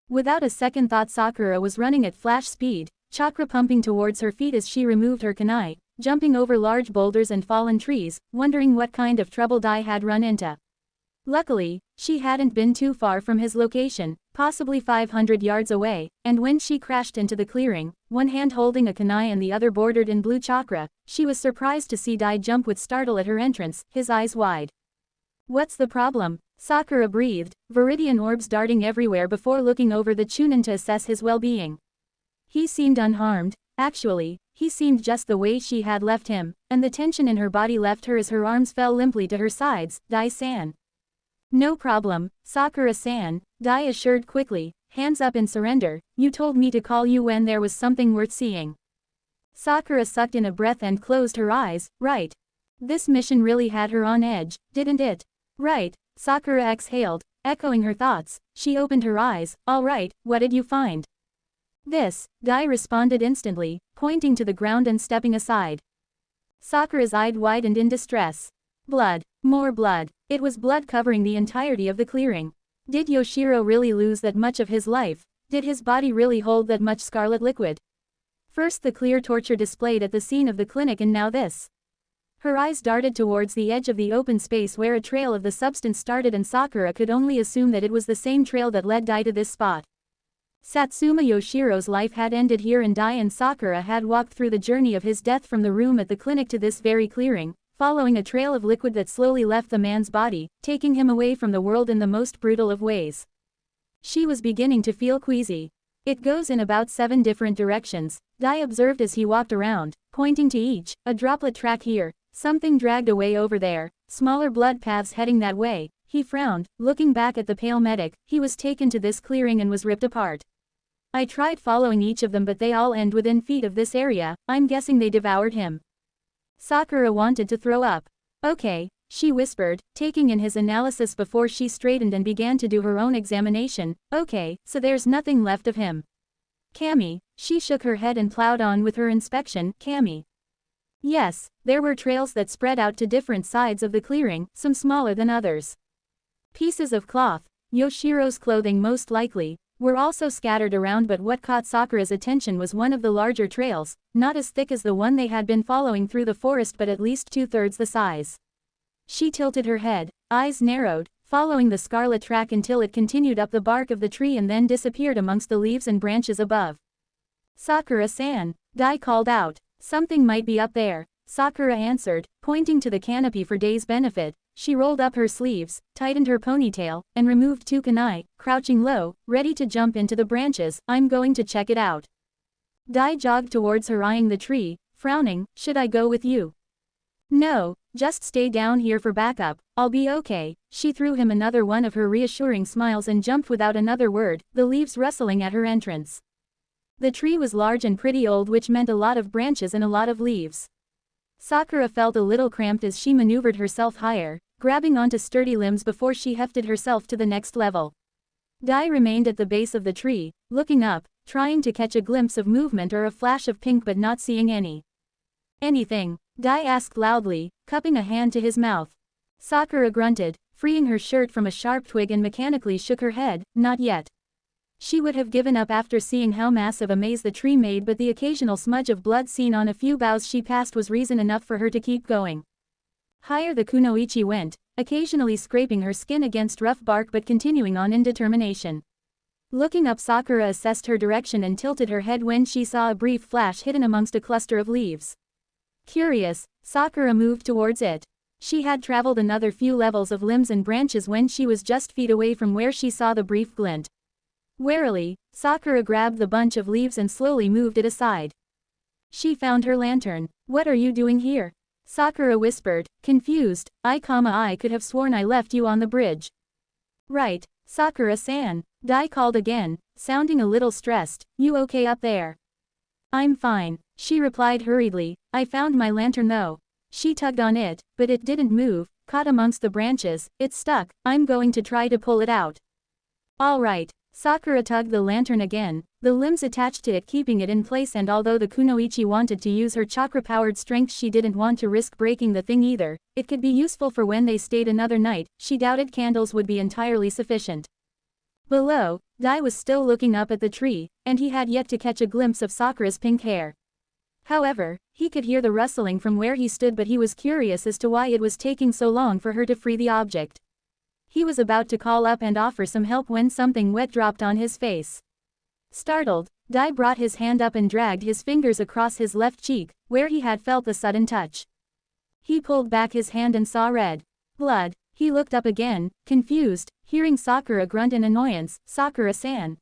Without a second thought, Sakura was running at flash speed, chakra pumping towards her feet as she removed her kunai, jumping over large boulders and fallen trees, wondering what kind of trouble Dai had run into. Luckily, she hadn't been too far from his location, possibly 500 yards away, and when she crashed into the clearing, one hand holding a kunai and the other bordered in blue chakra, she was surprised to see Dai jump with startle at her entrance, his eyes wide. "What's the problem?" Sakura breathed, viridian orbs darting everywhere before looking over the Chunin to assess his well-being. He seemed unharmed. Actually, he seemed just the way she had left him, and the tension in her body left her as her arms fell limply to her sides. "Dai-san." "No problem, Sakura-san," Dai assured quickly, hands up in surrender. "You told me to call you when there was something worth seeing." Sakura sucked in a breath and closed her eyes. "Right. This mission really had her on edge, didn't it?" "Right," Sakura exhaled, echoing her thoughts. She opened her eyes. "All right, what did you find?" "This," Dai responded instantly, pointing to the ground and stepping aside. Sakura's eyes widened in distress. Blood. More blood. It was blood covering the entirety of the clearing. Did Yoshiro really lose that much of his life? Did his body really hold that much scarlet liquid? First the clear torture displayed at the scene of the clinic, and now this. Her eyes darted towards the edge of the open space where a trail of the substance started, and Sakura could only assume that it was the same trail that led Dai to this spot. Satsuma Yoshiro's life had ended here, and Dai and Sakura had walked through the journey of his death from the room at the clinic to this very clearing, following a trail of liquid that slowly left the man's body, taking him away from the world in the most brutal of ways. She was beginning to feel queasy. "It goes in about 7 different directions," Dai observed as he walked around, pointing to each. "A droplet track here, something dragged away over there, smaller blood paths heading that way." He frowned, looking back at the pale medic. "He was taken to this clearing and was ripped apart. I tried following each of them, but they all end within feet of this area. I'm guessing they devoured him." Sakura wanted to throw up. "Okay," she whispered, taking in his analysis before she straightened and began to do her own examination. "Okay, so there's nothing left of him." "Kami," she shook her head and plowed on with her inspection. "Kami." Yes, there were trails that spread out to different sides of the clearing, some smaller than others. Pieces of cloth, Yoshiro's clothing most likely, were also scattered around, but what caught Sakura's attention was one of the larger trails, not as thick as the one they had been following through the forest, but at least 2/3 the size. She tilted her head, eyes narrowed, following the scarlet track until it continued up the bark of the tree and then disappeared amongst the leaves and branches above. "Sakura-san," Dai called out. "Something might be up there," Sakura answered, pointing to the canopy for Dai's benefit. She rolled up her sleeves, tightened her ponytail, and removed 2 kunai, crouching low, ready to jump into the branches. "I'm going to check it out." Dai jogged towards her, eyeing the tree, frowning. "Should I go with you?" "No, just stay down here for backup. I'll be okay." She threw him another one of her reassuring smiles and jumped without another word, the leaves rustling at her entrance. The tree was large and pretty old, which meant a lot of branches and a lot of leaves. Sakura felt a little cramped as she maneuvered herself higher, grabbing onto sturdy limbs before she hefted herself to the next level. Dai remained at the base of the tree, looking up, trying to catch a glimpse of movement or a flash of pink, but not seeing any. "Anything?" Dai asked loudly, cupping a hand to his mouth. Sakura grunted, freeing her shirt from a sharp twig and mechanically shook her head. "Not yet." She would have given up after seeing how massive a maze the tree made, but the occasional smudge of blood seen on a few boughs she passed was reason enough for her to keep going. Higher the kunoichi went, occasionally scraping her skin against rough bark but continuing on in determination. Looking up, Sakura assessed her direction and tilted her head when she saw a brief flash hidden amongst a cluster of leaves. Curious, Sakura moved towards it. She had traveled another few levels of limbs and branches when she was just feet away from where she saw the brief glint. Warily, Sakura grabbed the bunch of leaves and slowly moved it aside. She found her lantern. "What are you doing here?" Sakura whispered, confused. I could have sworn I left you on the bridge." "Right, Sakura-san," Dai called again, sounding a little stressed. "You okay up there?" "I'm fine," she replied hurriedly. "I found my lantern though." She tugged on it, but it didn't move, caught amongst the branches. "It's stuck. I'm going to try to pull it out." Alright. Sakura tugged the lantern again, the limbs attached to it keeping it in place, and although the kunoichi wanted to use her chakra-powered strength, she didn't want to risk breaking the thing either. It could be useful for when they stayed another night. She doubted candles would be entirely sufficient. Below, Dai was still looking up at the tree, and he had yet to catch a glimpse of Sakura's pink hair. However, he could hear the rustling from where he stood, but he was curious as to why it was taking so long for her to free the object. He was about to call up and offer some help when something wet dropped on his face. Startled, Dai brought his hand up and dragged his fingers across his left cheek, where he had felt the sudden touch. He pulled back his hand and saw red blood. He looked up again, confused, hearing Sakura grunt in annoyance, "Sakura-san."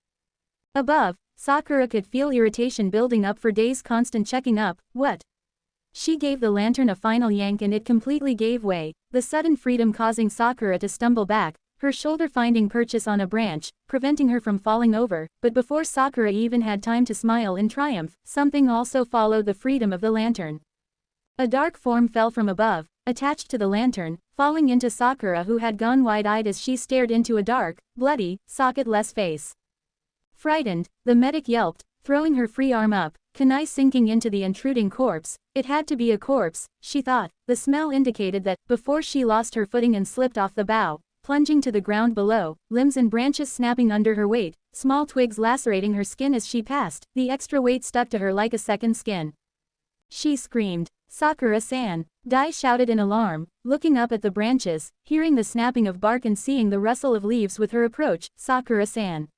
Above, Sakura could feel irritation building up for Dai's constant checking up. What? She gave the lantern a final yank and it completely gave way, the sudden freedom causing Sakura to stumble back, her shoulder finding purchase on a branch, preventing her from falling over. But before Sakura even had time to smile in triumph, something also followed the freedom of the lantern. A dark form fell from above, attached to the lantern, falling into Sakura, who had gone wide-eyed as she stared into a dark, bloody, socketless face. Frightened, the medic yelped, throwing her free arm up, kunai sinking into the intruding corpse. It had to be a corpse, she thought. The smell indicated that, before she lost her footing and slipped off the bough, plunging to the ground below, limbs and branches snapping under her weight, small twigs lacerating her skin as she passed, the extra weight stuck to her like a second skin. She screamed, "Sakura-san!" Dai shouted in alarm, looking up at the branches, hearing the snapping of bark and seeing the rustle of leaves with her approach. "Sakura-san!"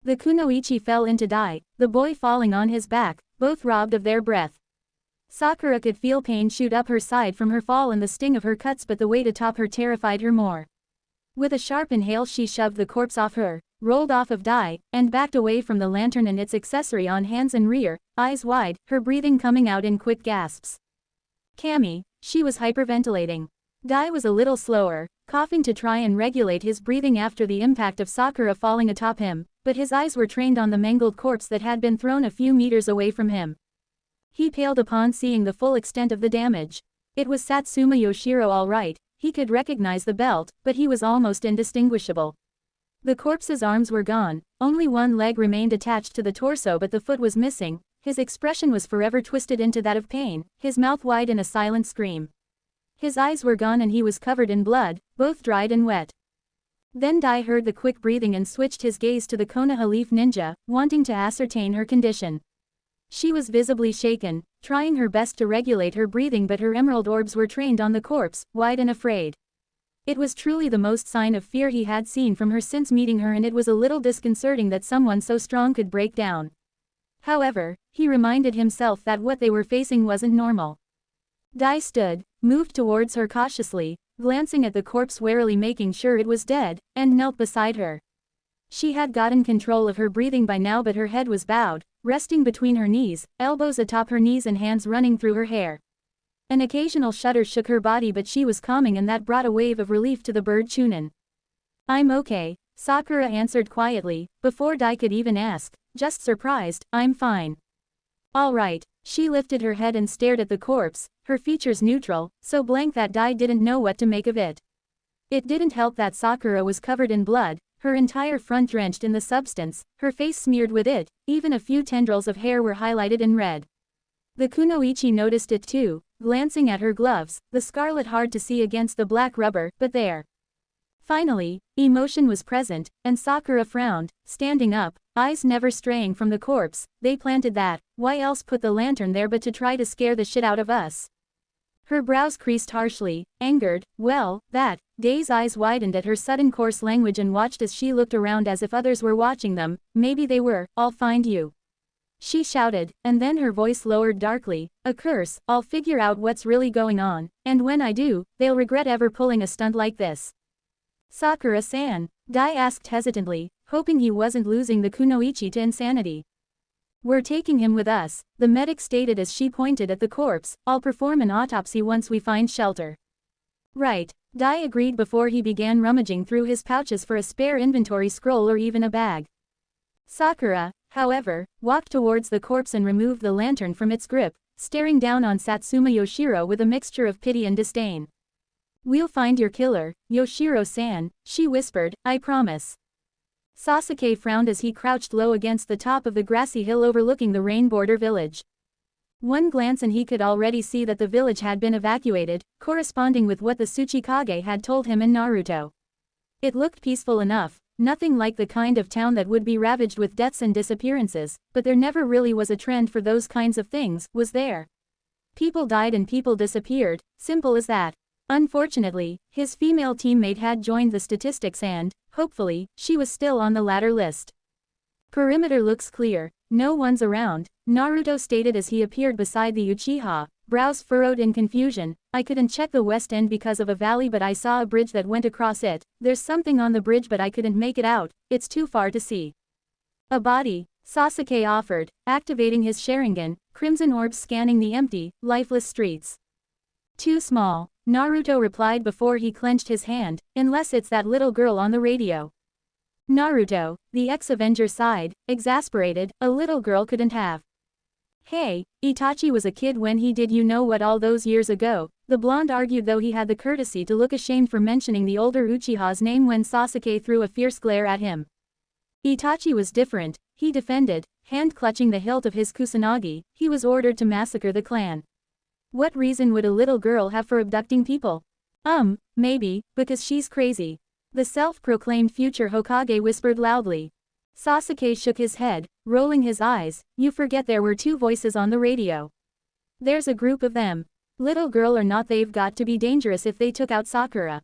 The kunoichi fell into Dai, the boy falling on his back, both robbed of their breath. Sakura could feel pain shoot up her side from her fall and the sting of her cuts, but the weight atop her terrified her more. With a sharp inhale she shoved the corpse off her, rolled off of Dai, and backed away from the lantern and its accessory on hands and rear, eyes wide, her breathing coming out in quick gasps. "Kami," she was hyperventilating. Dai was a little slower, coughing to try and regulate his breathing after the impact of Sakura falling atop him, but his eyes were trained on the mangled corpse that had been thrown a few meters away from him. He paled upon seeing the full extent of the damage. It was Satsuma Yoshiro all right. He could recognize the belt, but he was almost indistinguishable. The corpse's arms were gone, only one leg remained attached to the torso, but the foot was missing. His expression was forever twisted into that of pain, his mouth wide in a silent scream. His eyes were gone and he was covered in blood, both dried and wet. Then Dai heard the quick breathing and switched his gaze to the Konoha leaf ninja, wanting to ascertain her condition. She was visibly shaken, trying her best to regulate her breathing, but her emerald orbs were trained on the corpse, wide and afraid. It was truly the most sign of fear he had seen from her since meeting her, and it was a little disconcerting that someone so strong could break down. However, he reminded himself that what they were facing wasn't normal. Dai stood, moved towards her cautiously, glancing at the corpse warily, making sure it was dead, and knelt beside her. She had gotten control of her breathing by now, but her head was bowed, resting between her knees, elbows atop her knees and hands running through her hair. An occasional shudder shook her body, but she was calming, and that brought a wave of relief to the bird Chunin. "I'm okay," Sakura answered quietly, before Dai could even ask, "Just surprised, I'm fine." "All right." She lifted her head and stared at the corpse, her features neutral, so blank that Dai didn't know what to make of it. It didn't help that Sakura was covered in blood, her entire front drenched in the substance, her face smeared with it, even a few tendrils of hair were highlighted in red. The kunoichi noticed it too, glancing at her gloves, the scarlet hard to see against the black rubber, but there. Finally, emotion was present, and Sakura frowned, standing up, eyes never straying from the corpse. "They planted that, why else put the lantern there but to try to scare the shit out of us?" Her brows creased harshly, angered. "Well, that." Dai's eyes widened at her sudden coarse language and watched as she looked around as if others were watching them. "Maybe they were. I'll find you," she shouted, and then her voice lowered darkly. "A curse. I'll figure out what's really going on, and when I do, they'll regret ever pulling a stunt like this." "Sakura-san?" Dai asked hesitantly, hoping he wasn't losing the kunoichi to insanity. "We're taking him with us," the medic stated as she pointed at the corpse. "I'll perform an autopsy once we find shelter." "Right." Dai agreed before he began rummaging through his pouches for a spare inventory scroll or even a bag. Sakura, however, walked towards the corpse and removed the lantern from its grip, staring down on Satsuma Yoshiro with a mixture of pity and disdain. "We'll find your killer, Yoshiro-san," she whispered, "I promise." Sasuke frowned as he crouched low against the top of the grassy hill overlooking the rain border village. One glance and he could already see that the village had been evacuated, corresponding with what the Tsuchikage had told him in Naruto. It looked peaceful enough, nothing like the kind of town that would be ravaged with deaths and disappearances, but there never really was a trend for those kinds of things, was there? People died and people disappeared, simple as that. Unfortunately, his female teammate had joined the statistics and, hopefully, she was still on the latter list. Perimeter looks clear, no one's around, Naruto stated as he appeared beside the Uchiha, brows furrowed in confusion. I couldn't check the west end because of a valley but I saw a bridge that went across it. There's something on the bridge but I couldn't make it out, it's too far to see. A body, Sasuke offered, activating his Sharingan, crimson orbs scanning the empty, lifeless streets. Too small, Naruto replied before he clenched his hand, unless it's that little girl on the radio. Naruto, the ex-Avenger sighed, exasperated, a little girl couldn't have. Hey, Itachi was a kid when he did you know what all those years ago, the blonde argued though he had the courtesy to look ashamed for mentioning the older Uchiha's name when Sasuke threw a fierce glare at him. Itachi was different, he defended, hand clutching the hilt of his Kusanagi, he was ordered to massacre the clan. What reason would a little girl have for abducting people? Maybe, because she's crazy. The self-proclaimed future Hokage whispered loudly. Sasuke shook his head, rolling his eyes, you forget there were two voices on the radio. There's a group of them. Little girl or not they've got to be dangerous if they took out Sakura.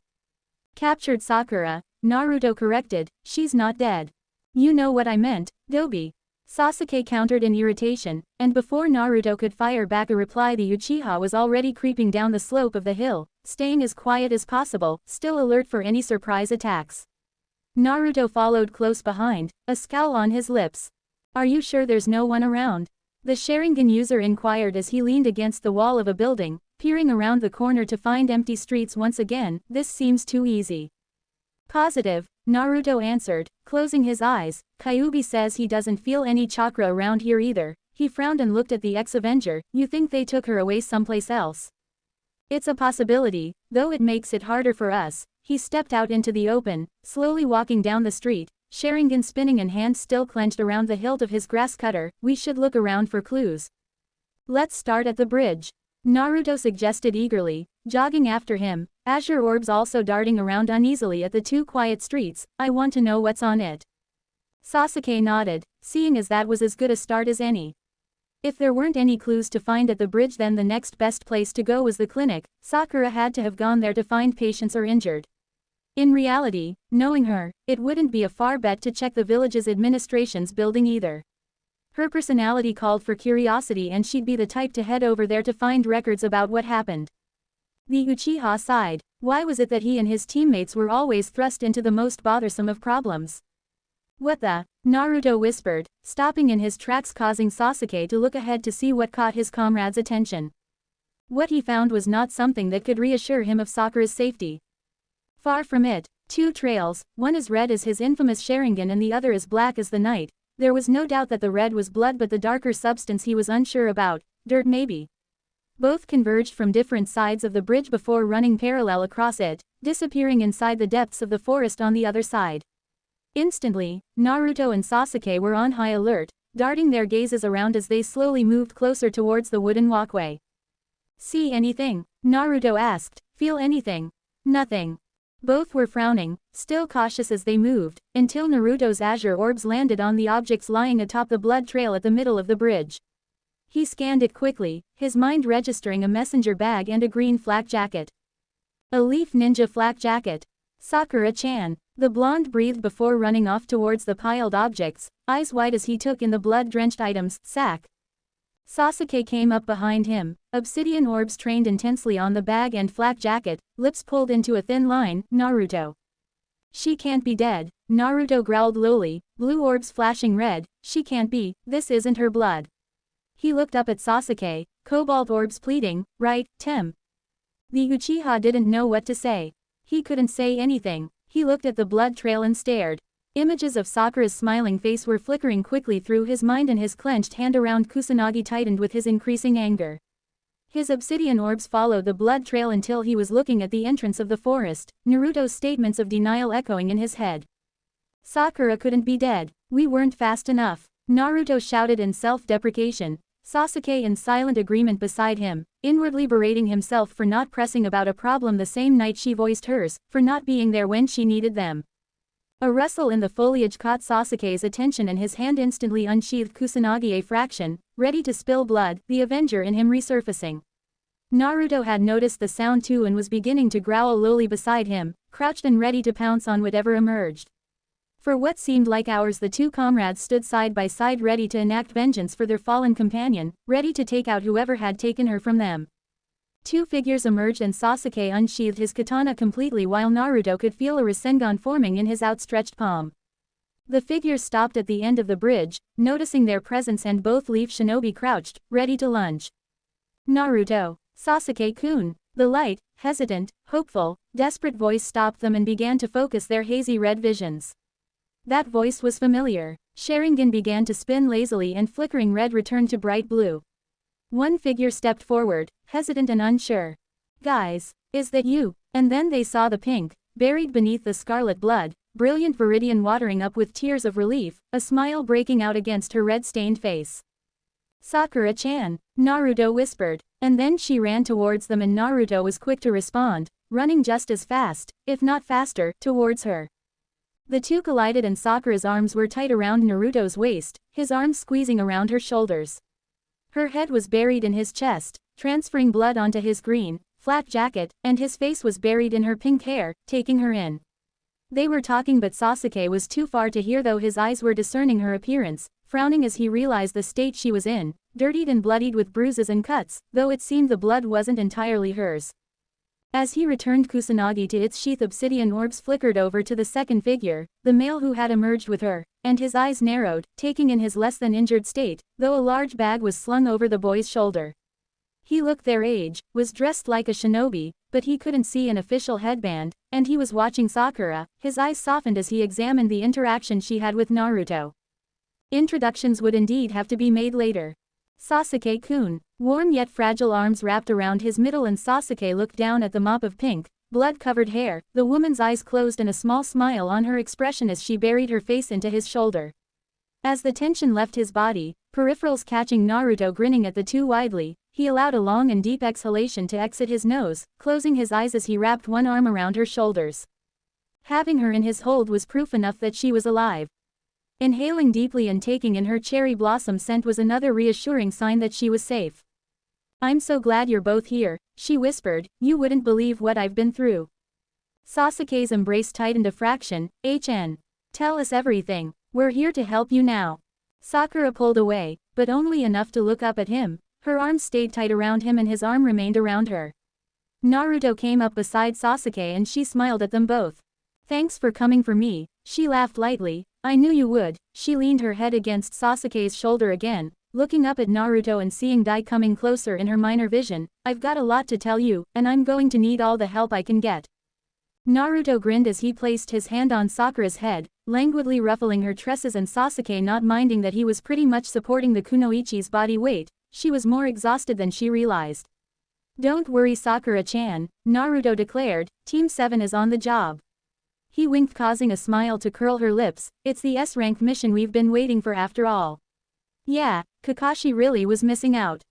Captured Sakura, Naruto corrected, she's not dead. You know what I meant, Dobi. Sasuke countered in irritation, and before Naruto could fire back a reply the Uchiha was already creeping down the slope of the hill, staying as quiet as possible, still alert for any surprise attacks. Naruto followed close behind, a scowl on his lips. Are you sure there's no one around? The Sharingan user inquired as he leaned against the wall of a building, peering around the corner to find empty streets once again. This seems too easy. Positive, Naruto answered, closing his eyes. Kyuubi says he doesn't feel any chakra around here either. He frowned and looked at the ex-Avenger. You think they took her away someplace else? It's a possibility, though it makes it harder for us. He stepped out into the open, slowly walking down the street, Sharingan spinning and hands still clenched around the hilt of his grass cutter. We should look around for clues. Let's start at the bridge, Naruto suggested eagerly, jogging after him, azure orbs also darting around uneasily at the two quiet streets. I want to know what's on it. Sasuke nodded, seeing as that was as good a start as any. If there weren't any clues to find at the bridge then the next best place to go was the clinic. Sakura had to have gone there to find patients or injured. In reality, knowing her, it wouldn't be a far bet to check the village's administration's building either. Her personality called for curiosity and she'd be the type to head over there to find records about what happened. The Uchiha sighed. Why was it that he and his teammates were always thrust into the most bothersome of problems? What the? Naruto whispered, stopping in his tracks causing Sasuke to look ahead to see what caught his comrade's attention. What he found was not something that could reassure him of Sakura's safety. Far from it, two trails, one as red as his infamous Sharingan and the other as black as the night. There was no doubt that the red was blood but the darker substance he was unsure about, dirt maybe. Both converged from different sides of the bridge before running parallel across it, disappearing inside the depths of the forest on the other side. Instantly, Naruto and Sasuke were on high alert, darting their gazes around as they slowly moved closer towards the wooden walkway. See anything? Naruto asked. Feel anything? Nothing. Both were frowning, still cautious as they moved, until Naruto's azure orbs landed on the objects lying atop the blood trail at the middle of the bridge. He scanned it quickly, his mind registering a messenger bag and a green flak jacket. A leaf ninja flak jacket. Sakura-chan. The blonde breathed before running off towards the piled objects, eyes wide as he took in the blood-drenched items. Sack. Sasuke came up behind him, obsidian orbs trained intensely on the bag and flak jacket, lips pulled into a thin line. Naruto. She can't be dead, Naruto growled lowly, blue orbs flashing red. She can't be, this isn't her blood. He looked up at Sasuke, cobalt orbs pleading, right, Tem. The Uchiha didn't know what to say. He couldn't say anything. He looked at the blood trail and stared. Images of Sakura's smiling face were flickering quickly through his mind and his clenched hand around Kusanagi tightened with his increasing anger. His obsidian orbs followed the blood trail until he was looking at the entrance of the forest, Naruto's statements of denial echoing in his head. Sakura couldn't be dead. We weren't fast enough. Naruto shouted in self-deprecation. Sasuke in silent agreement beside him, inwardly berating himself for not pressing about a problem the same night she voiced hers, for not being there when she needed them. A rustle in the foliage caught Sasuke's attention and his hand instantly unsheathed Kusanagi a fraction, ready to spill blood, the Avenger in him resurfacing. Naruto had noticed the sound too and was beginning to growl lowly beside him, crouched and ready to pounce on whatever emerged. For what seemed like hours the two comrades stood side by side ready to enact vengeance for their fallen companion, ready to take out whoever had taken her from them. Two figures emerged and Sasuke unsheathed his katana completely while Naruto could feel a Rasengan forming in his outstretched palm. The figures stopped at the end of the bridge, noticing their presence and both leaf shinobi crouched, ready to lunge. Naruto. Sasuke-kun. The light, hesitant, hopeful, desperate voice stopped them and began to focus their hazy red visions. That voice was familiar. Sharingan began to spin lazily and flickering red returned to bright blue. One figure stepped forward, hesitant and unsure. Guys, is that you? And then they saw the pink, buried beneath the scarlet blood, brilliant viridian watering up with tears of relief, a smile breaking out against her red-stained face. Sakura-chan, Naruto whispered, and then she ran towards them and Naruto was quick to respond, running just as fast, if not faster, towards her. The two collided and Sakura's arms were tight around Naruto's waist, his arms squeezing around her shoulders. Her head was buried in his chest, transferring blood onto his green, flat jacket, and his face was buried in her pink hair, taking her in. They were talking but Sasuke was too far to hear though his eyes were discerning her appearance, frowning as he realized the state she was in, dirtied and bloodied with bruises and cuts, though it seemed the blood wasn't entirely hers. As he returned Kusanagi to its sheath obsidian orbs flickered over to the second figure, the male who had emerged with her, and his eyes narrowed, taking in his less than injured state, though a large bag was slung over the boy's shoulder. He looked their age, was dressed like a shinobi, but he couldn't see an official headband, and he was watching Sakura, his eyes softened as he examined the interaction she had with Naruto. Introductions would indeed have to be made later. Sasuke-kun. Warm yet fragile arms wrapped around his middle and Sasuke looked down at the mop of pink, blood-covered hair, the woman's eyes closed and a small smile on her expression as she buried her face into his shoulder. As the tension left his body, peripherals catching Naruto grinning at the two widely, he allowed a long and deep exhalation to exit his nose, closing his eyes as he wrapped one arm around her shoulders. Having her in his hold was proof enough that she was alive. Inhaling deeply and taking in her cherry blossom scent was another reassuring sign that she was safe. I'm so glad you're both here, she whispered, you wouldn't believe what I've been through. Sasuke's embrace tightened a fraction, HN. Tell us everything, we're here to help you now. Sakura pulled away, but only enough to look up at him, her arms stayed tight around him and his arm remained around her. Naruto came up beside Sasuke and she smiled at them both. Thanks for coming for me, she laughed lightly, I knew you would. She leaned her head against Sasuke's shoulder again, looking up at Naruto and seeing Dai coming closer in her minor vision, I've got a lot to tell you, and I'm going to need all the help I can get. Naruto grinned as he placed his hand on Sakura's head, languidly ruffling her tresses and Sasuke not minding that he was pretty much supporting the kunoichi's body weight, she was more exhausted than she realized. Don't worry Sakura-chan, Naruto declared, Team 7 is on the job. He winked causing a smile to curl her lips, it's the S-rank mission we've been waiting for after all. Yeah, Kakashi really was missing out.